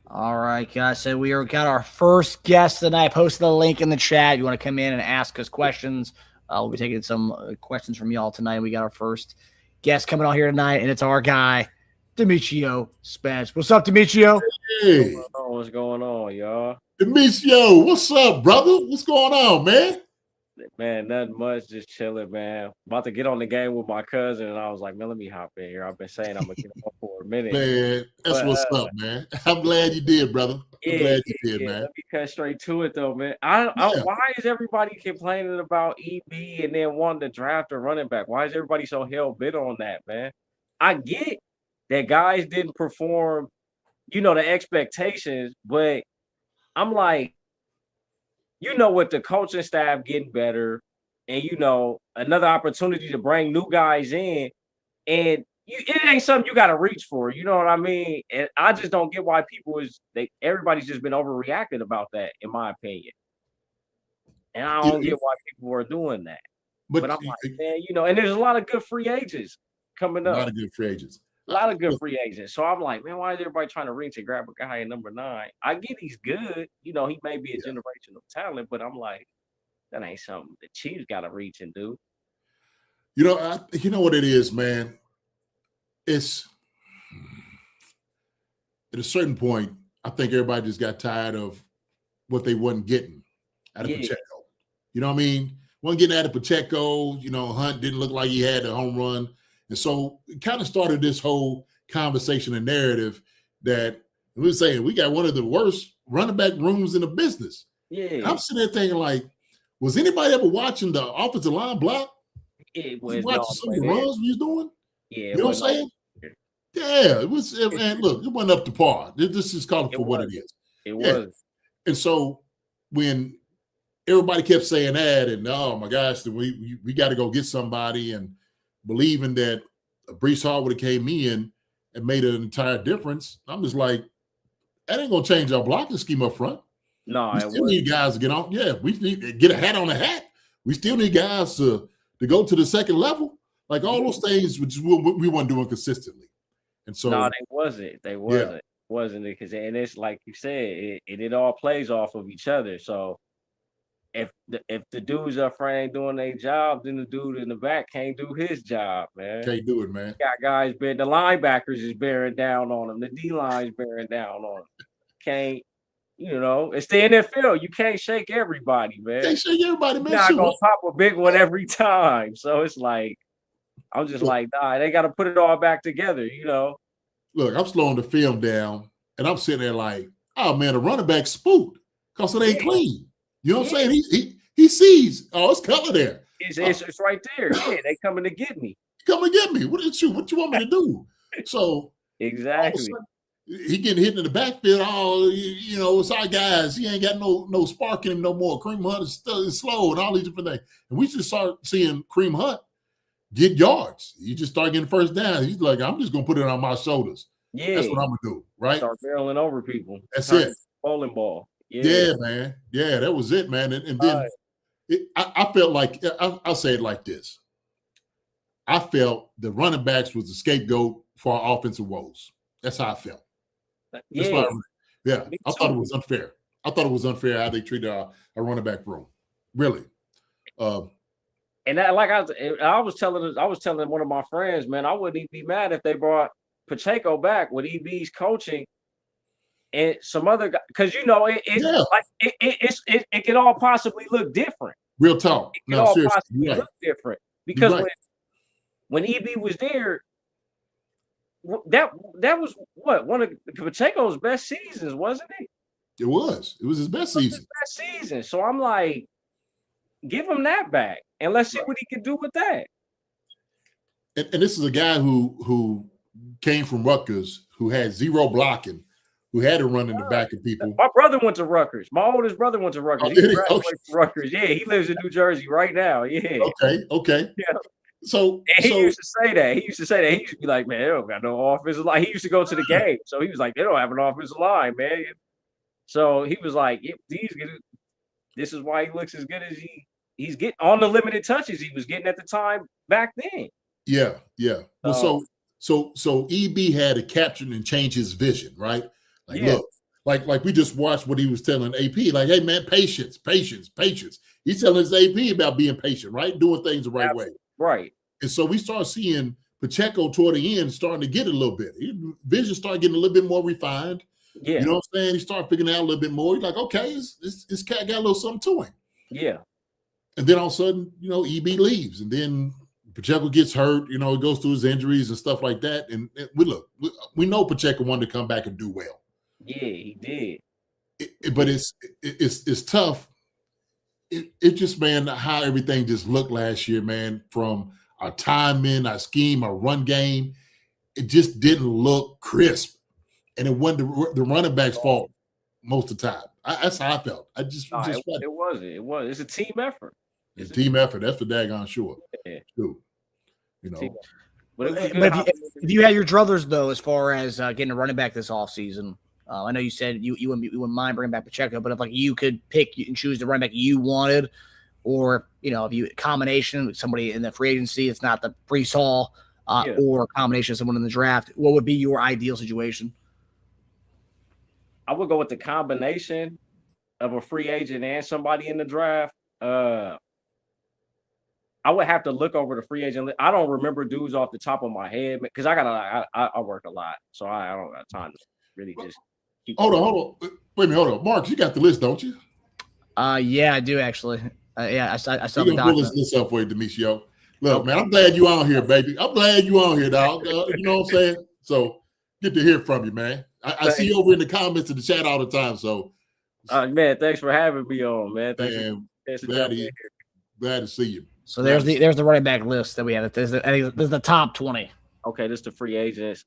All right, guys. So we got our first guest tonight. Posted the link in the chat. If you want to come in and ask us questions, we'll be taking some questions from y'all tonight. We got our first guest coming on here tonight, and it's our guy, Demetrio Spence. What's up, Demetrio? Hey. What's going on, y'all? Demetrio, what's up, brother? What's going on, man? Man, nothing much. Just chilling, man. About to get on the game with my cousin, and I was like, man, let me hop in here. I've been saying I'm going to get on for a minute. Man, that's what's up, man. I'm glad you did, brother. I'm glad you did, man. Let me cut straight to it, though, man. Why is everybody complaining about EB and then wanting to draft a running back? Why is everybody so hell-bent on that, man? I get that guys didn't perform, the expectations, but I'm like, with the coaching staff getting better and, another opportunity to bring new guys in, and it ain't something you got to reach for. You know what I mean? And I just don't get why everybody's just been overreacting about that, in my opinion. And I don't get why people are doing that. But I'm like, man, and there's a lot of good free agents coming up. A lot of good free agents. So I'm like, man, why is everybody trying to reach and grab a guy at number 9? I get he's good. He may be a generational talent, but I'm like, that ain't something the Chiefs got to reach and do. You know what it is, man? It's at a certain point, I think everybody just got tired of what they wasn't getting out of Pacheco. You know what I mean? Wasn't getting out of Pacheco. Hunt didn't look like he had a home run. And so it kind of started this whole conversation and narrative that we were saying we got one of the worst running back rooms in the business. Yeah. And I'm sitting there thinking, like, was anybody ever watching the offensive line block? It was watching some of the runs we was doing? Yeah. You know what I'm saying? Yeah, it was. And look, it wasn't up to par. This is called for what it is. It was. And so when everybody kept saying that, and oh my gosh, we got to go get somebody, and believing that Breece Hall would have came in and made an entire difference, I'm just like, that ain't gonna change our blocking scheme up front. No, we still need guys to get on. Yeah, we need to get a hat on a hat. We still need guys to go to the second level. Like all those things, which we weren't doing consistently. And so no, they wasn't. They wasn't. Yeah. Wasn't it? Because it's like you said, it all plays off of each other. So if the dudes up front ain't doing their job, then the dude in the back can't do his job, man. Can't do it, man. You got guys the linebackers is bearing down on them. The D line's bearing down on them. You know, it's the NFL. You can't shake everybody, man. Can't shake everybody, man. You're not Shoot. gonna pop a big one every time. So it's like, I'm just like, nah, they got to put it all back together, you know. Look, I'm slowing the film down, and I'm sitting there like, oh man, the running back spooked because it ain't clean. You know what I'm saying? He sees, oh, it's color there. It's right there. Yeah, they coming to get me. Come and get me. What you want me to do? So exactly. He getting hit in the backfield. Oh, you know, it's our guys. He ain't got no spark in him no more. Kareem Hunt is slow and all these different things. And we just start seeing Kareem Hunt get yards. He just start getting first down. He's like, I'm just gonna put it on my shoulders. Yeah, that's what I'm gonna do. Right? Start barreling over people. That's it. Bowling ball. Yeah, man. Yeah, that was it, man. And then I felt like I'll say it like this. I felt the running backs was the scapegoat for our offensive woes. That's how I felt. Yeah, I thought it was unfair. I thought it was unfair how they treated our running back room. Really. And that, like I was telling one of my friends, man, I wouldn't even be mad if they brought Pacheco back with EB's coaching and some other guy, because you know it can all possibly look different. Real talk. It can all possibly look different because when EB was there, that was what one of Pacheco's best seasons, wasn't it? It was. It was his best season. So I'm like, give him that back and let's see what he can do with that. And this is a guy who came from Rutgers, who had zero blocking, who had to run in the back of people. My brother went to Rutgers. My oldest brother went to Rutgers. He graduated from Rutgers. Yeah, he lives in New Jersey right now. Yeah. Okay. Yeah. So he used to say that. He used to be like, man, they don't got no offensive line. He used to go to the game. So he was like, they don't have an offensive line, man. So he was like, this is why he looks as good as he's getting on the limited touches he was getting at the time back then. Yeah. Well, so EB had to capture and change his vision, right? Look, like we just watched what he was telling AP, like, hey man, patience. He's telling his AP about being patient, right? Doing things the right way. Right. And so we start seeing Pacheco toward the end starting to get a little bit. Vision started getting a little bit more refined. Yeah. You know what I'm saying? He started figuring out a little bit more. He's like, okay, this cat got a little something to him. Yeah. And then all of a sudden, you know, EB leaves. And then Pacheco gets hurt. You know, he goes through his injuries and stuff like that. And we know Pacheco wanted to come back and do well. Yeah, he did. But it's tough. It just, man, how everything just looked last year, man, from our timing, our scheme, our run game. It just didn't look crisp. And it wasn't the running back's fault most of the time. That's how I felt. It wasn't. It's a team effort. It's a team effort. That's for daggone sure. Yeah. You know. But if you had your druthers, though, as far as getting a running back this offseason, I know you said you wouldn't mind bringing back Pacheco, but if like you could pick and choose the running back you wanted, or you know, if you combination with somebody in the free agency, it's not the Breece Hall, or a combination of someone in the draft, what would be your ideal situation? I would go with the combination of a free agent and somebody in the draft. I would have to look over the free agent. I don't remember dudes off the top of my head because I work a lot, so I don't have time to really just. Hold on. Wait a minute, hold on. Mark, you got the list, don't you? Yeah, I do actually. I saw the document. Pull this list up for you, Demetrio. Look, man, I'm glad you on here, baby. I'm glad you on here, dog. You know what I'm saying? So good to hear from you, man. I see you over in the comments in the chat all the time. So, man, thanks for having me on, man. Glad to see you. So there's the running back list that we have. There's the top 20. Okay, this is the free agents.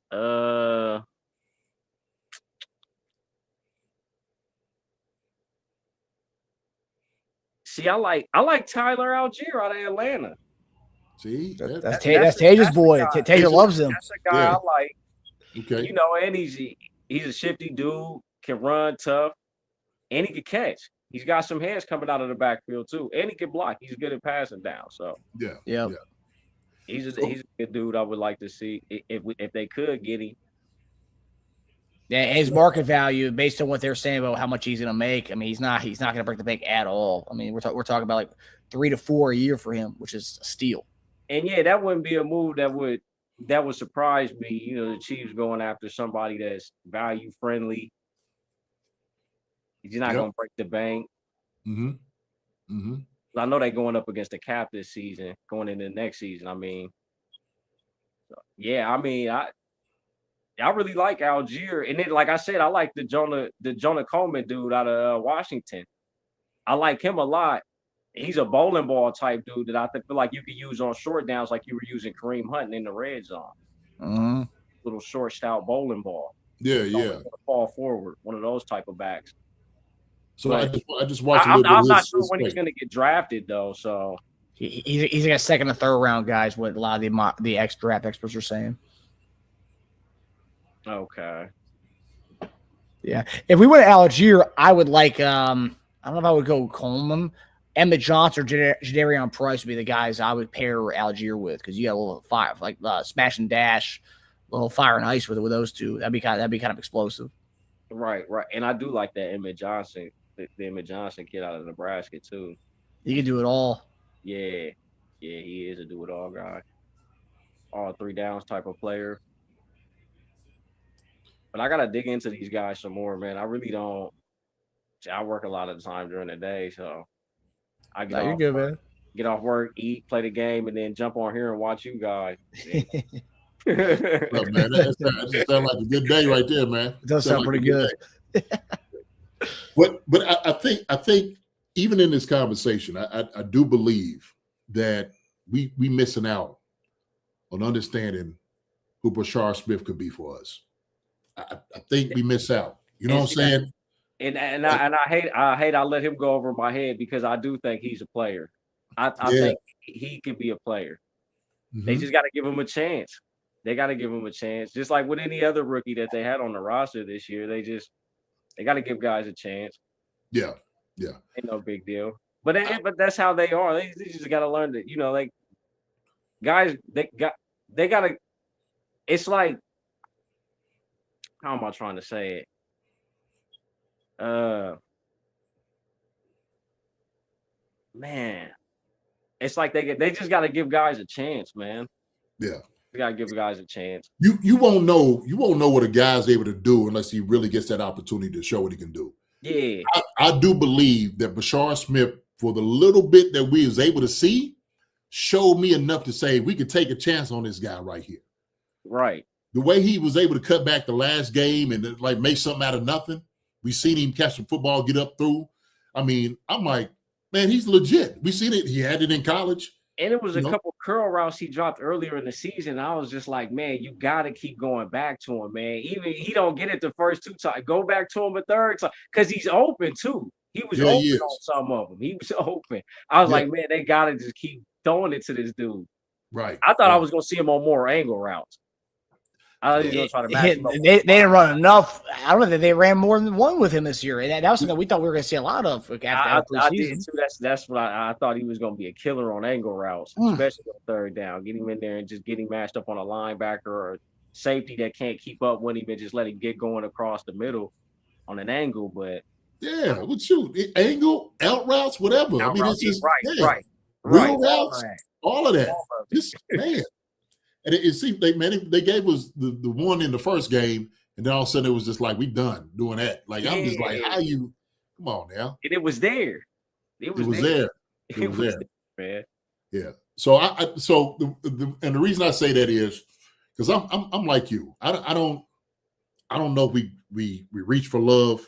See, I like Tyler Algier out of Atlanta. See, that's Taja's boy. Taja loves him. That's a guy I like. Okay. You know, and he's a shifty dude, can run tough, and he can catch. He's got some hands coming out of the backfield too, and he can block. He's good at passing down. So yeah. He's a good dude. I would like to see if they could get him. Yeah, his market value, based on what they're saying about how much he's going to make, I mean, he's not going to break the bank at all. I mean, we're talking about like 3 to 4 a year for him, which is a steal. And yeah, that wouldn't be a move that would surprise me. You know, the Chiefs going after somebody that's value friendly. He's not going to break the bank. I know they're going up against the cap this season, going into the next season. I mean, I really like Algier, and then like I said, I like the Jonah Coleman dude out of Washington. I like him a lot. He's a bowling ball type dude that I feel like you could use on short downs, like you were using Kareem Hunt in the red zone. Little short, stout bowling ball. Yeah. Fall forward, one of those type of backs. So but I just watched. I'm not sure when he's going to get drafted though. So he's like a second or third round guys. What a lot of the draft experts are saying. Okay. Yeah. If we went to Algier, I would like I don't know if I would go Coleman. Emmett Johnson or Jadarian Price would be the guys I would pair Algier with because you got a little fire, like smash and dash, a little fire and ice with those two. That'd be kind of explosive. Right. And I do like that Emmett Johnson, the Emmett Johnson kid out of Nebraska too. He can do it all. Yeah, he is a do it all guy. All three downs type of player. But I gotta dig into these guys some more, man. I really don't. I work a lot of the time during the day, so I get off work, eat, play the game, and then jump on here and watch you guys. Man, that just sounds like a good day right there, man. It does sound pretty good. But I think even in this conversation, I do believe that we missing out on understanding who Brashard Smith could be for us. I think we miss out. You know what I'm saying? And I hate I let him go over my head because I do think he's a player. I think he could be a player. They just got to give him a chance. They got to give him a chance, just like with any other rookie that they had on the roster this year. They got to give guys a chance. Yeah. Ain't no big deal. But that's how they are. They just got to learn that, like guys. They got to. It's like, how am I trying to say it? Man, it's like they just got to give guys a chance, man. Yeah, they got to give guys a chance. You won't know what a guy's able to do unless he really gets that opportunity to show what he can do. Yeah, I do believe that Brashard Smith, for the little bit that we was able to see, showed me enough to say we could take a chance on this guy right here. Right. The way he was able to cut back the last game and like make something out of nothing. We seen him catch some football, get up through. I mean, I'm like, man, he's legit. We seen it. He had it in college. And it was a couple curl routes he dropped earlier in the season. I was just like, man, you got to keep going back to him, man. Even he don't get it the first two times. Go back to him a third time because he's open too. He was open on some of them. He was open. I was like, man, they got to just keep throwing it to this dude. Right. I thought I was going to see him on more angle routes. I was going to try to match him up. They didn't run enough. I don't know that they ran more than one with him this year. And that was something we thought we were going to see a lot of after I did too. That's what I thought he was going to be a killer on angle routes, especially on third down. Get him in there and just get him matched up on a linebacker or safety that can't keep up with him and just let him get going across the middle on an angle. But yeah, well, shoot, angle, out routes, whatever. I mean, it's just right. Real routes, all of that. Just man. And it seemed they gave us the one in the first game, and then all of a sudden it was just like we done doing that. Like I'm just like, how you? Come on now. And it was there. It was there. It was there, man. Yeah. So the reason I say that is because I'm like you. I don't know if we reach for love.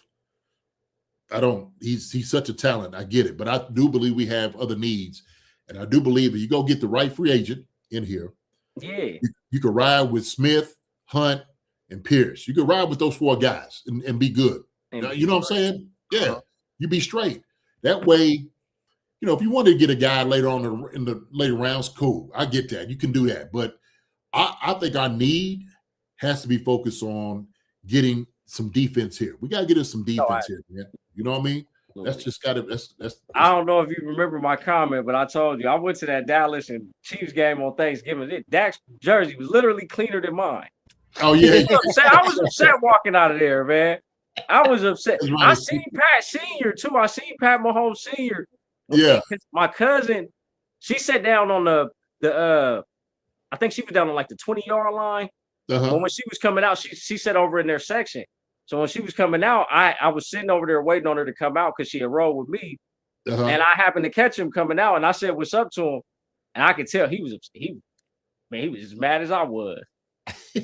I don't. He's such a talent. I get it, but I do believe we have other needs, and I do believe if you go get the right free agent in here. Yeah, you could ride with Smith, Hunt, and Pierce. You could ride with those four guys and be good. You know what I'm saying? Yeah, you be straight. That way, if you wanted to get a guy later on in the later rounds, cool. I get that. You can do that. But I think our need has to be focused on getting some defense here. We got to get us some defense here, man. You know what I mean? That's just got to. That's. I don't know if you remember my comment, but I told you I went to that Dallas and Chiefs game on Thanksgiving. Dak's jersey was literally cleaner than mine. Oh yeah, I was upset walking out of there, man. I was upset. I seen Pat Senior too. I seen Pat Mahomes Senior. Yeah, my cousin, she sat down on the I think she was down on like the 20-yard line. But when she was coming out, she sat over in their section. So when she was coming out, I was sitting over there waiting on her to come out because she had rolled with me. And I happened to catch him coming out, and I said, "What's up?" to him, and I could tell he was as mad as I was.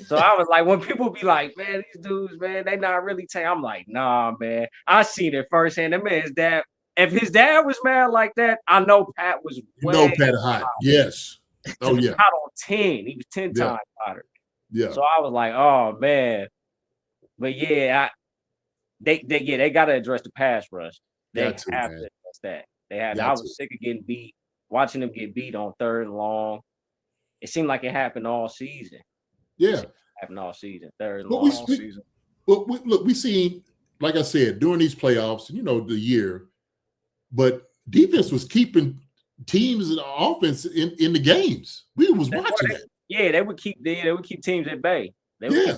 So I was like, when people be like, "Man, these dudes, man, they not really take," I'm like, "Nah, man, I seen it firsthand." That man, his dad. If his dad was mad like that, I know Pat was. Pat hot. Yes. Oh yeah. Hot on 10. He was 10 times hotter. Yeah. So I was like, "Oh man," but yeah, they got to address the pass rush. They have to address that. They had. I was sick of getting beat, watching them get beat on 3rd and long. It seemed like it happened all season. Yeah, happened all season. 3rd and long all season. Well, we seen, like I said, during these playoffs, the year, but defense was keeping teams and offense in the games. We was watching that. Yeah, they would keep teams at bay. Yeah.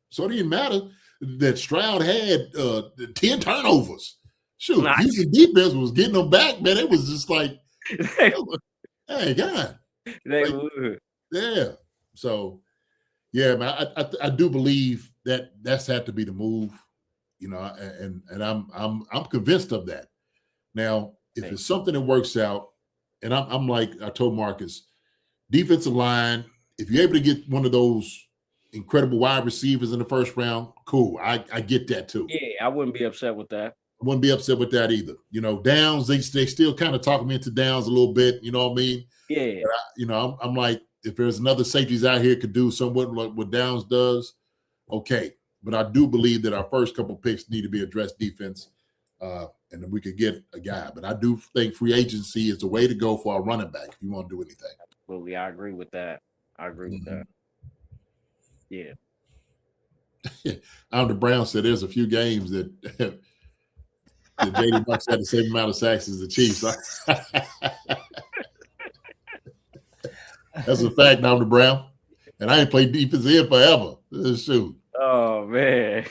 So it didn't matter that Stroud had 10 turnovers. Shoot, Houston defense was getting them back, man. It was just like, hey, God. They would. Yeah. So, yeah, man, I do believe that's had to be the move, and I'm convinced of that. Now, if it's something that works out, and I'm like I told Marcus, defensive line, if you're able to get one of those incredible wide receivers in the first round, cool. I get that too. Yeah, I wouldn't be upset with that. I wouldn't be upset with that either. Downs, they still kind of talk me into Downs a little bit, you know what I mean? Yeah. But I'm like, if there's another safeties out here could do somewhat like what Downs does, okay. But I do believe that our first couple picks need to be addressed defense, and then we could get a guy. But I do think free agency is the way to go for our running back if you want to do anything. Absolutely. I agree with that. With that. Yeah. The Brown said there's a few games that J.D. Bucks had the same amount of sacks as the Chiefs. That's a fact, the Brown. And I ain't played defense here forever. Shoot. Oh man.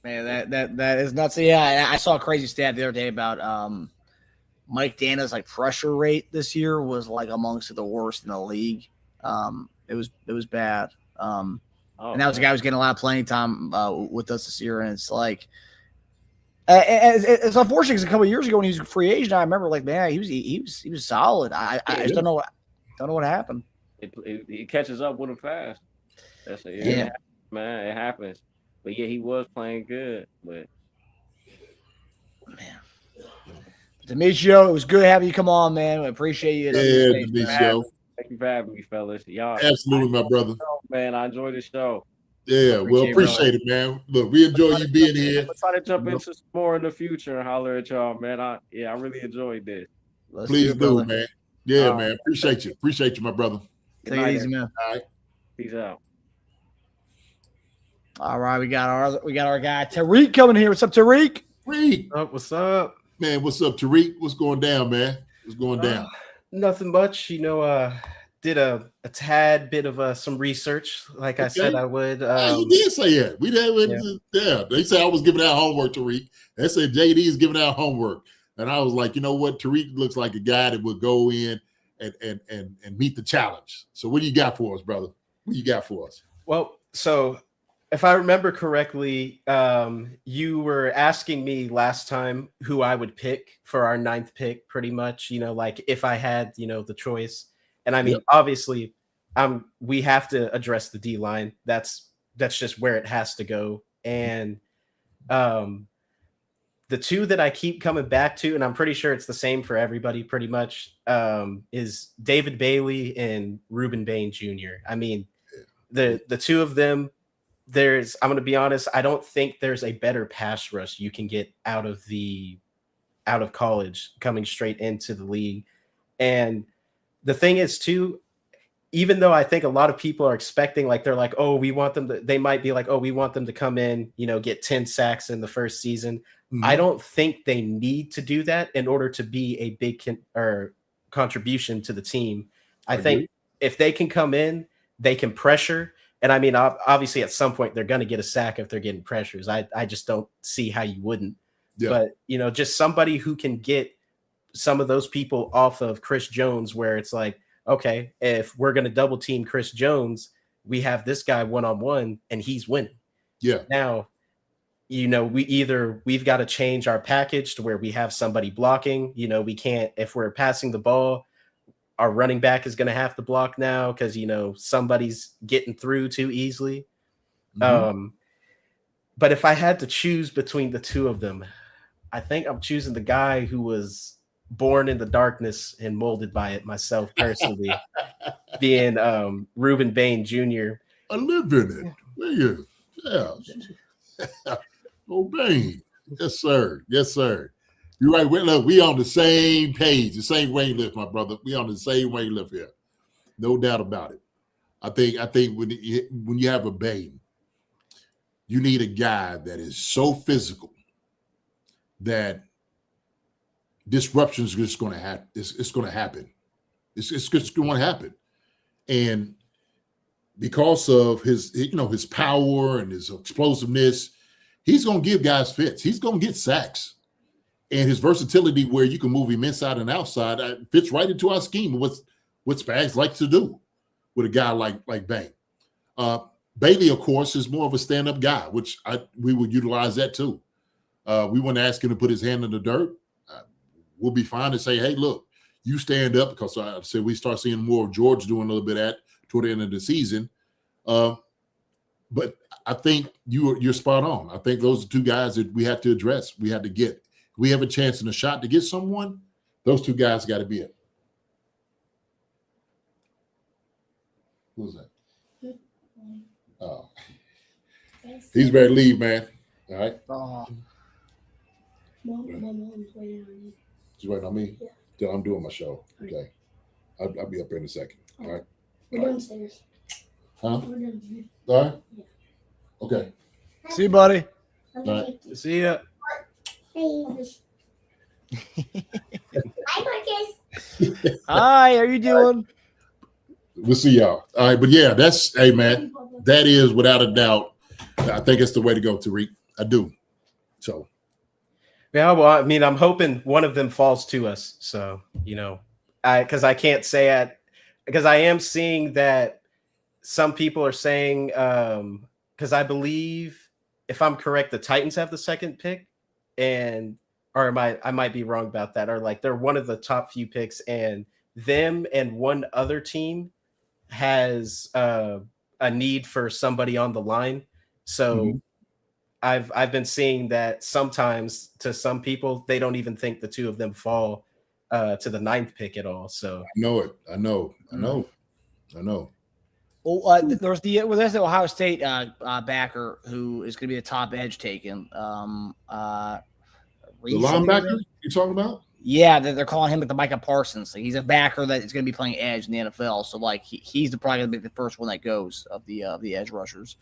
Man, that is nuts. Yeah, I saw a crazy stat the other day about Mike Dana's pressure rate this year was amongst the worst in the league. It was bad. And that was a guy who was getting a lot of playing time with us this year. And it's it's unfortunate because a couple of years ago when he was a free agent, I remember he was solid. I just don't know what happened. It catches up with him fast. That's it. Yeah, man, it happens. But yeah, he was playing good. But man, Demetrio, it was good having you come on, man. We appreciate you. Yeah, Demetrio. Thank you for having me, fellas. Y'all, absolutely, my brother. Man, I enjoy the show. Yeah, appreciate it, man. Look, we enjoy you being here. I'll try to jump into some more in the future and holler at y'all, man. I really enjoyed this. Please do, man. Yeah, man. Appreciate you, my brother. Take it easy, man. All right. Peace out. All right, we got our guy Tariq coming here. What's up, Tariq? What's up? Man, what's up, Tariq? What's going down, man? What's going down? Nothing much, did a tad bit of some research, like I said I would. You did say that. We did. Yeah. They said I was giving out homework, Tariq. They said JD is giving out homework, and I was like, you know what? Tariq looks like a guy that would go in and meet the challenge. So, what do you got for us, brother? What you got for us? Well, so if I remember correctly, you were asking me last time who I would pick for our 9th pick, pretty much. If I had, the choice. And I mean, obviously, we have to address the D line. That's just where it has to go. And the two that I keep coming back to, and I'm pretty sure it's the same for everybody, pretty much, is David Bailey and Reuben Bain Jr. I mean, the two of them. I'm going to be honest. I don't think there's a better pass rush you can get out of college coming straight into the league. And the thing is too, even though I think a lot of people are expecting, they're like, oh, we want them to, they might be like, oh, we want them to come in, get 10 sacks in the first season. Mm-hmm. I don't think they need to do that in order to be a big contribution to the team. I think if they can come in, they can pressure. And I mean, obviously at some point they're going to get a sack if they're getting pressures. I just don't see how you wouldn't. Yeah. But, just somebody who can get some of those people off of Chris Jones, where it's like, okay, if we're going to double team Chris Jones, we have this guy one-on-one and he's winning. Yeah. Now, we've got to change our package to where we have somebody blocking. We can't, if we're passing the ball, our running back is going to have to block now because, somebody's getting through too easily. Mm-hmm. But if I had to choose between the two of them, I think I'm choosing the guy who was born in the darkness and molded by it myself personally, being Reuben Bain Jr. I live in it. Where you? Yeah. Oh, Bain. Yes, sir. Yes, sir. You're right. Look, we on the same page, the same way you live, my brother. We on the same way you live here. No doubt about it. I think when you have a Bain, you need a guy that is so physical that disruption is just going to happen. It's going to happen. It's just going to happen. And because of his power and his explosiveness, he's going to give guys fits. He's going to get sacks. And his versatility, where you can move him inside and outside, fits right into our scheme. What Spags likes to do with a guy like Bain. Bailey, of course, is more of a stand-up guy, which we would utilize that too. We wouldn't ask him to put his hand in the dirt. We'll be fine to say, hey, look, you stand up, because I said we start seeing more of George doing a little bit of that toward the end of the season. But I think you're spot on. I think those are two guys that we have to address. We have to get. If we have a chance and a shot to get someone, those two guys got to be it. Who's that? Oh, he's ready to leave, man. All right. Mom's waiting on you. She's waiting on me? Yeah. Till I'm doing my show. Okay. I'll be up here in a second. All right. We're downstairs. Huh? We're downstairs. All right. Yeah. Okay. See you, buddy. All right. See ya. Hey. Hi, Marcus. Hi, how you doing? We'll see y'all. All right. But yeah, hey, man, that is without a doubt. I think it's the way to go, Tariq. I do. So. Yeah, well, I mean, I'm hoping one of them falls to us. So, because I can't say it, because I am seeing that some people are saying, because I believe, if I'm correct, the Titans have the second pick, or I might be wrong about that, or like they're one of the top few picks, and them and one other team has a need for somebody on the line. So I've been seeing that sometimes to some people, they don't even think the two of them fall to the 9th pick at all. So I know it. I know. Well, there's the Ohio State backer who is going to be the top edge taken. The linebacker you talking about? Yeah, they're calling him like the Micah Parsons. He's a backer that is going to be playing edge in the NFL. So like he's probably going to be the first one that goes of the edge rushers.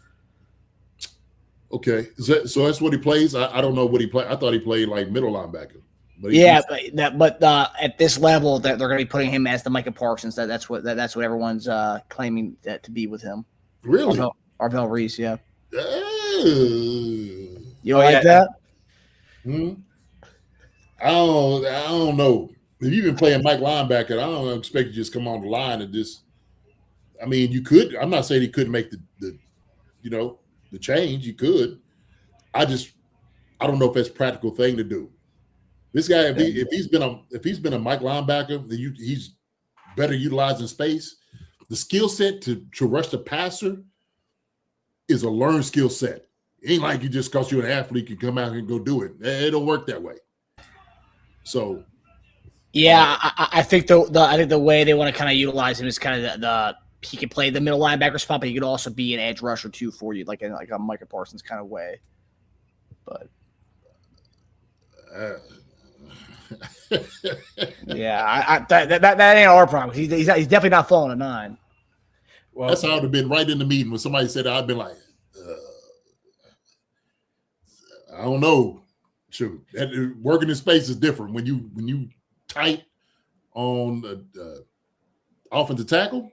Okay, so that's what he plays. I don't know what he played. I thought he played like middle linebacker. But at this level, they're going to be putting him as the Micah Parsons. That's what everyone's claiming that to be with him. Really, Arvell Reese, yeah. You like that? I don't know. If you've been playing Mike linebacker, I don't expect you to just come on the line and just. I mean, you could. I'm not saying he couldn't make the change. You could. I don't know if that's a practical thing to do. This guy, if he's been a Mike linebacker, then he's better utilized in space. The skill set to rush the passer is a learned skill set. It ain't like you just because you're an athlete can come out and go do it. It don't work that way. So, yeah, I think the way they want to kind of utilize him is kind of he can play the middle linebacker spot, but he could also be an edge rusher too for you, like a Micah Parsons kind of way. But yeah, that ain't our problem. He's definitely not falling to 9. Well, that's how I'd have been right in the meeting when somebody said that. I'd been like, I don't know. Shoot, working in space is different when you tight on the offensive tackle.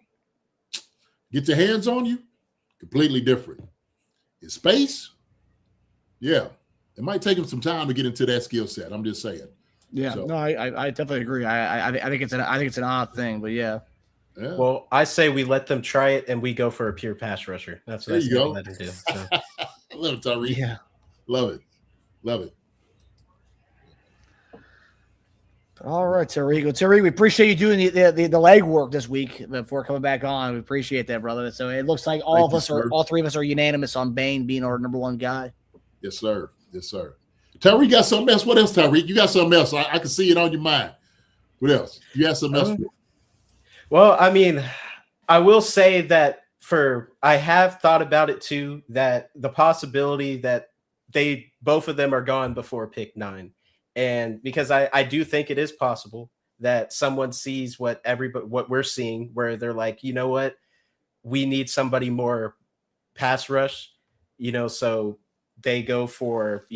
Get your hands on you, completely different. In space, yeah, it might take him some time to get into that skill set. I'm just saying. Yeah, so. No, I definitely agree. I think it's an odd thing, but yeah. Yeah. Well, I say we let them try it and we go for a pure pass rusher. That's what There I you say go. we let them do. So. Love it, Tyreek. Yeah. Love it. Love it. All right, Tariq. Well, Tariq, we appreciate you doing the legwork this week before coming back on. We appreciate that, brother. So it looks like all three of us are unanimous on Bain being our number one guy. Yes, sir. Yes, sir. Tyreek got something else. What else, Tyreek? You got something else. I can see it on your mind. What else? You got something else? Well, I mean, I will say that I have thought about it too, that the possibility that both of them are gone before pick 9. And because I do think it is possible that someone sees what we're seeing, where they're like, you know what, we need somebody more pass rush, so they go for,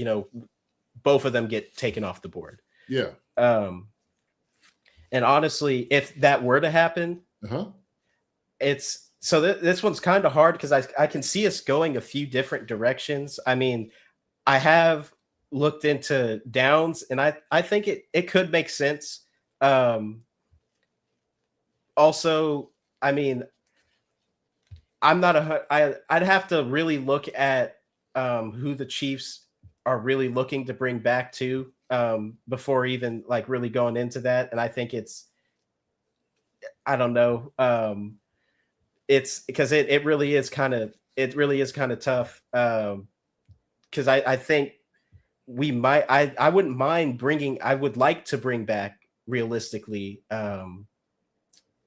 both of them get taken off the board. Yeah. And honestly, if that were to happen, it's so this one's kind of hard because I can see us going a few different directions. I mean, I have looked into Downs, and I think it could make sense. Also, I mean, I'd have to really look at who the Chiefs are really looking to bring back to before even like really going into that. And I think I don't know. It's because it really is kind of tough. Because I think we might, I wouldn't mind I would like to bring back realistically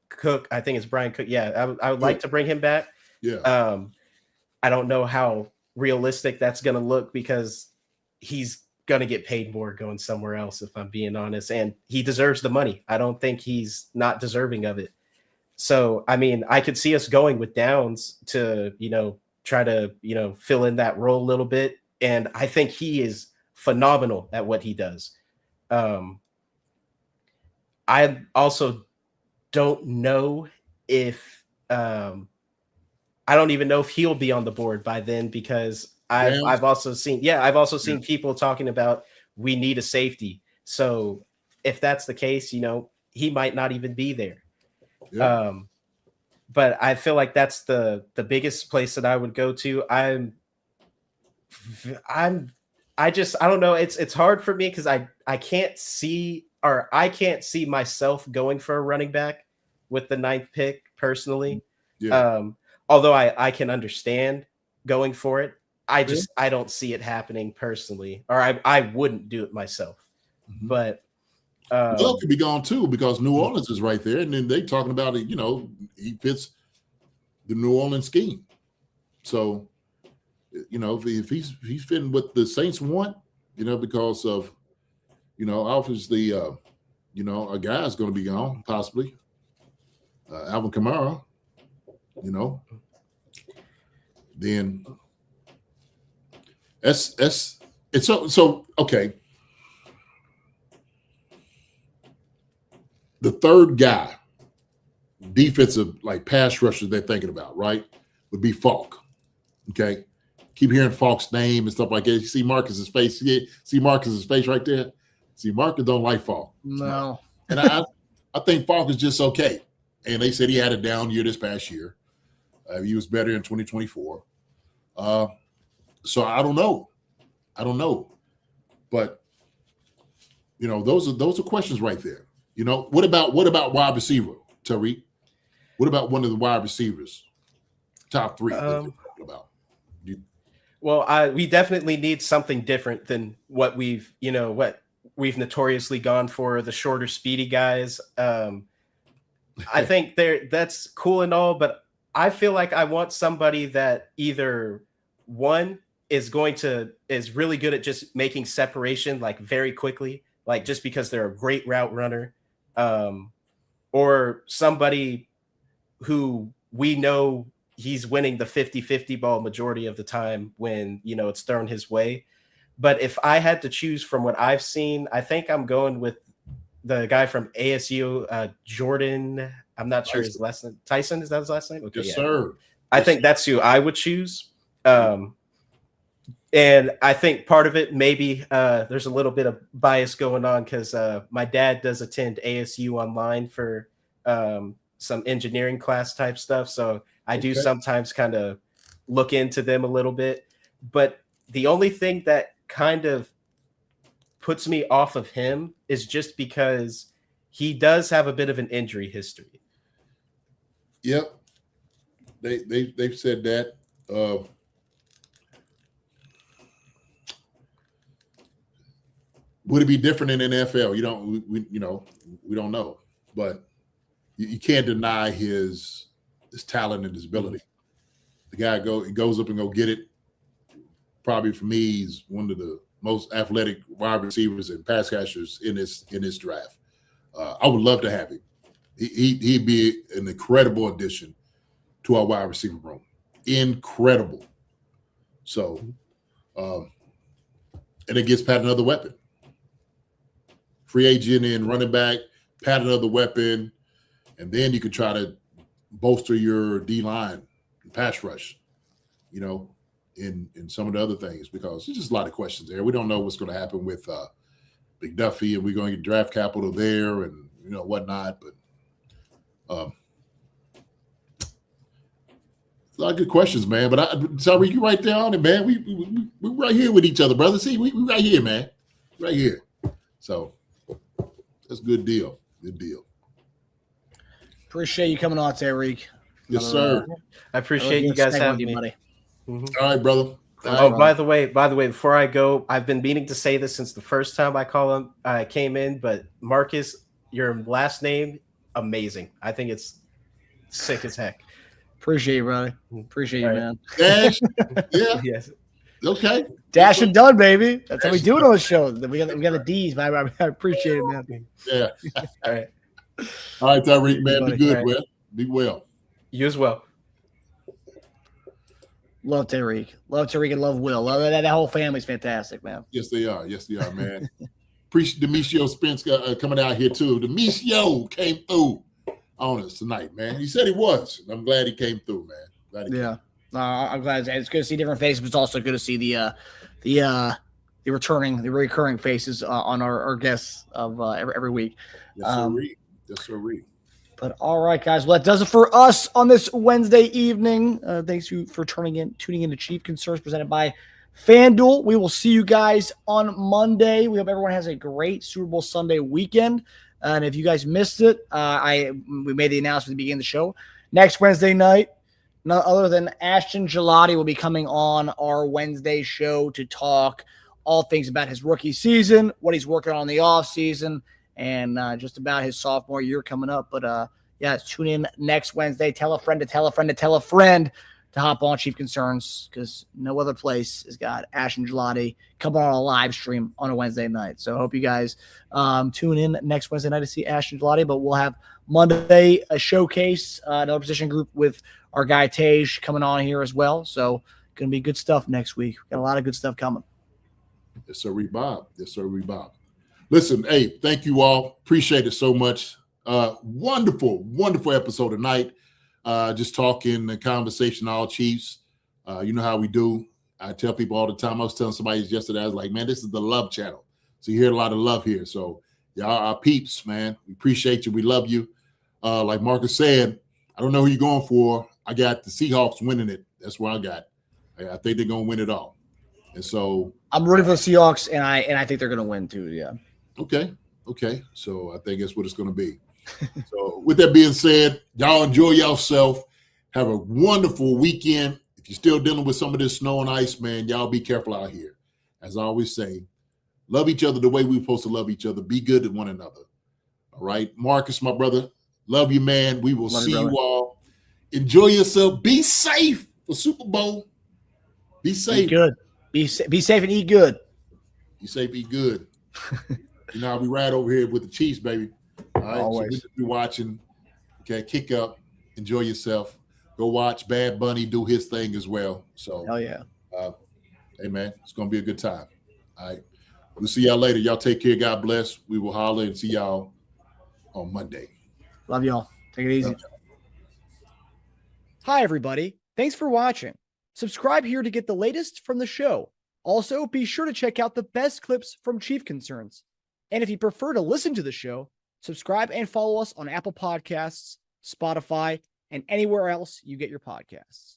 Cook. I think it's Brian Cook. Yeah, I would like to bring him back. Yeah. I don't know how realistic that's going to look because he's going to get paid more going somewhere else, if I'm being honest. And he deserves the money. I don't think he's not deserving of it. So, I mean, I could see us going with Downs to, try to, fill in that role a little bit. And I think he is phenomenal at what he does. I also don't know if I don't even know if he'll be on the board by then because I've also seen people talking about we need a safety. So if that's the case, he might not even be there. Yeah. But I feel like that's the biggest place that I would go to. I don't know. It's hard for me because I can't see myself going for a running back with the 9th pick personally. Yeah. Although I can understand going for it. I don't see it happening personally, or I wouldn't do it myself. Mm-hmm. But Love could be gone too because New Orleans is right there, and then they talking about it. He fits the New Orleans scheme. So, if he's fitting what the Saints want, because of, obviously, a guy's going to be gone possibly, Alvin Kamara, then it's so okay. The third guy, defensive like pass rusher they're thinking about, right, would be Falk. Okay. Keep hearing Falk's name and stuff like that. You see Marcus's face. Yeah, see Marcus's face right there. See, Marcus don't like Falk. No. And I think Falk is just okay. And they said he had a down year this past year. He was better in 2024. So I don't know. But those are questions right there. What about wide receiver, Tariq? What about one of the wide receivers? Top 3 that you're talking about. Well, we definitely need something different than what we've notoriously gone for, the shorter, speedy guys. I think that's cool and all, but I feel like I want somebody that either one is really good at just making separation like very quickly, like just because they're a great route runner, or somebody who we know he's winning the 50-50 ball majority of the time when, it's thrown his way. But if I had to choose from what I've seen, I think I'm going with the guy from ASU, Jordan. I'm not sure his last name. Tyson, is that his last name? Okay, yes, sir. I think that's who I would choose. And I think part of it, maybe there's a little bit of bias going on because my dad does attend ASU online for some engineering class type stuff. So I do sometimes kind of look into them a little bit. But the only thing that kind of puts me off of him is just because he does have a bit of an injury history. Yep. They've said that. Would it be different in the NFL? We don't know, but you can't deny his talent and his ability. The guy goes up and go get it. Probably for me, he's one of the most athletic wide receivers and pass catchers in this draft. I would love to have him. He'd be an incredible addition to our wide receiver room. Incredible. So, and it gets Pat another weapon. Free agent and running back, Pat another weapon, and then you could try to bolster your D-line, pass rush, in some of the other things, because there's just a lot of questions there. We don't know what's going to happen with Big Duffy, and we're going to get draft capital there and whatnot. But it's a lot of good questions, man. But sorry, you right there on it, man. We right here with each other, brother. See, we right here, man. Right here. So that's a good deal. Good deal. Appreciate you coming on, Tyreek. Yes, sir. I appreciate you guys having me. Buddy. All right, brother. By the way, before I go, I've been meaning to say this since the first time I came in, but Marcus, your last name, amazing. I think it's sick as heck. Appreciate you, brother. Appreciate you, man. Dash? Yeah. Yes. Okay. Dash and Dunn, baby. That's how we do it on the show. We got the D's, man. I appreciate it, man. Yeah. All right. All right, Tyreek, man. Be good, right. man. Be well. You as well. Love Tyreek. Love Tyreek and love Will. Love that whole family's fantastic, man. Yes, they are. Yes, they are, man. Appreciate Demetrio Spence coming out here, too. Demetrio came through on us tonight, man. He said he was. I'm glad he came through, man. I'm glad. It's good to see different faces, but it's also good to see the recurring faces on our guests of every week. Yes, sir. But all right, guys. Well, that does it for us on this Wednesday evening. Thanks you for tuning in to Chief Concerns presented by FanDuel. We will see you guys on Monday. We hope everyone has a great Super Bowl Sunday weekend. And if you guys missed it, we made the announcement at the beginning of the show. Next Wednesday night, none other than Ashton Gelati will be coming on our Wednesday show to talk all things about his rookie season, what he's working on in the offseason, and just about his sophomore year coming up. But, tune in next Wednesday. Tell a friend to tell a friend to tell a friend to hop on Chief Concerns, because no other place has got Ashton Gelati coming on a live stream on a Wednesday night. So I hope you guys tune in next Wednesday night to see Ashton Gelati. But we'll have Monday a showcase, another position group with our guy Tej coming on here as well. So going to be good stuff next week. Got a lot of good stuff coming. Yes, sir, Bob. Listen, hey, thank you all. Appreciate it so much. Wonderful episode tonight. Just talking the conversation, all Chiefs. You know how we do. I tell people all the time. I was telling somebody yesterday, I was like, man, this is the love channel. So you hear a lot of love here. So y'all our peeps, man. We appreciate you. We love you. Like Marcus said, I don't know who you're going for. I got the Seahawks winning it. That's what I got. I think they're going to win it all. And so I'm rooting for the Seahawks, and I think they're going to win too. Yeah. Okay. So I think that's what it's going to be. So with that being said, y'all enjoy yourself. Have a wonderful weekend. If you're still dealing with some of this snow and ice, man, y'all be careful out here. As I always say, love each other the way we're supposed to love each other. Be good to one another. All right. Marcus, my brother, love you, man. We will see you all. Enjoy yourself. Be safe for Super Bowl. Be safe. Be good. Be safe and eat good. Be safe, eat good. I'll be right over here with the Chiefs, baby. All right. Always. So we just be watching. Okay, kick up. Enjoy yourself. Go watch Bad Bunny do his thing as well. So hell yeah. Hey man, it's gonna be a good time. All right. We'll see y'all later. Y'all take care. God bless. We will holler and see y'all on Monday. Love y'all. Take it easy. Hi, everybody. Thanks for watching. Subscribe here to get the latest from the show. Also, be sure to check out the best clips from Chief Concerns. And if you prefer to listen to the show, subscribe and follow us on Apple Podcasts, Spotify, and anywhere else you get your podcasts.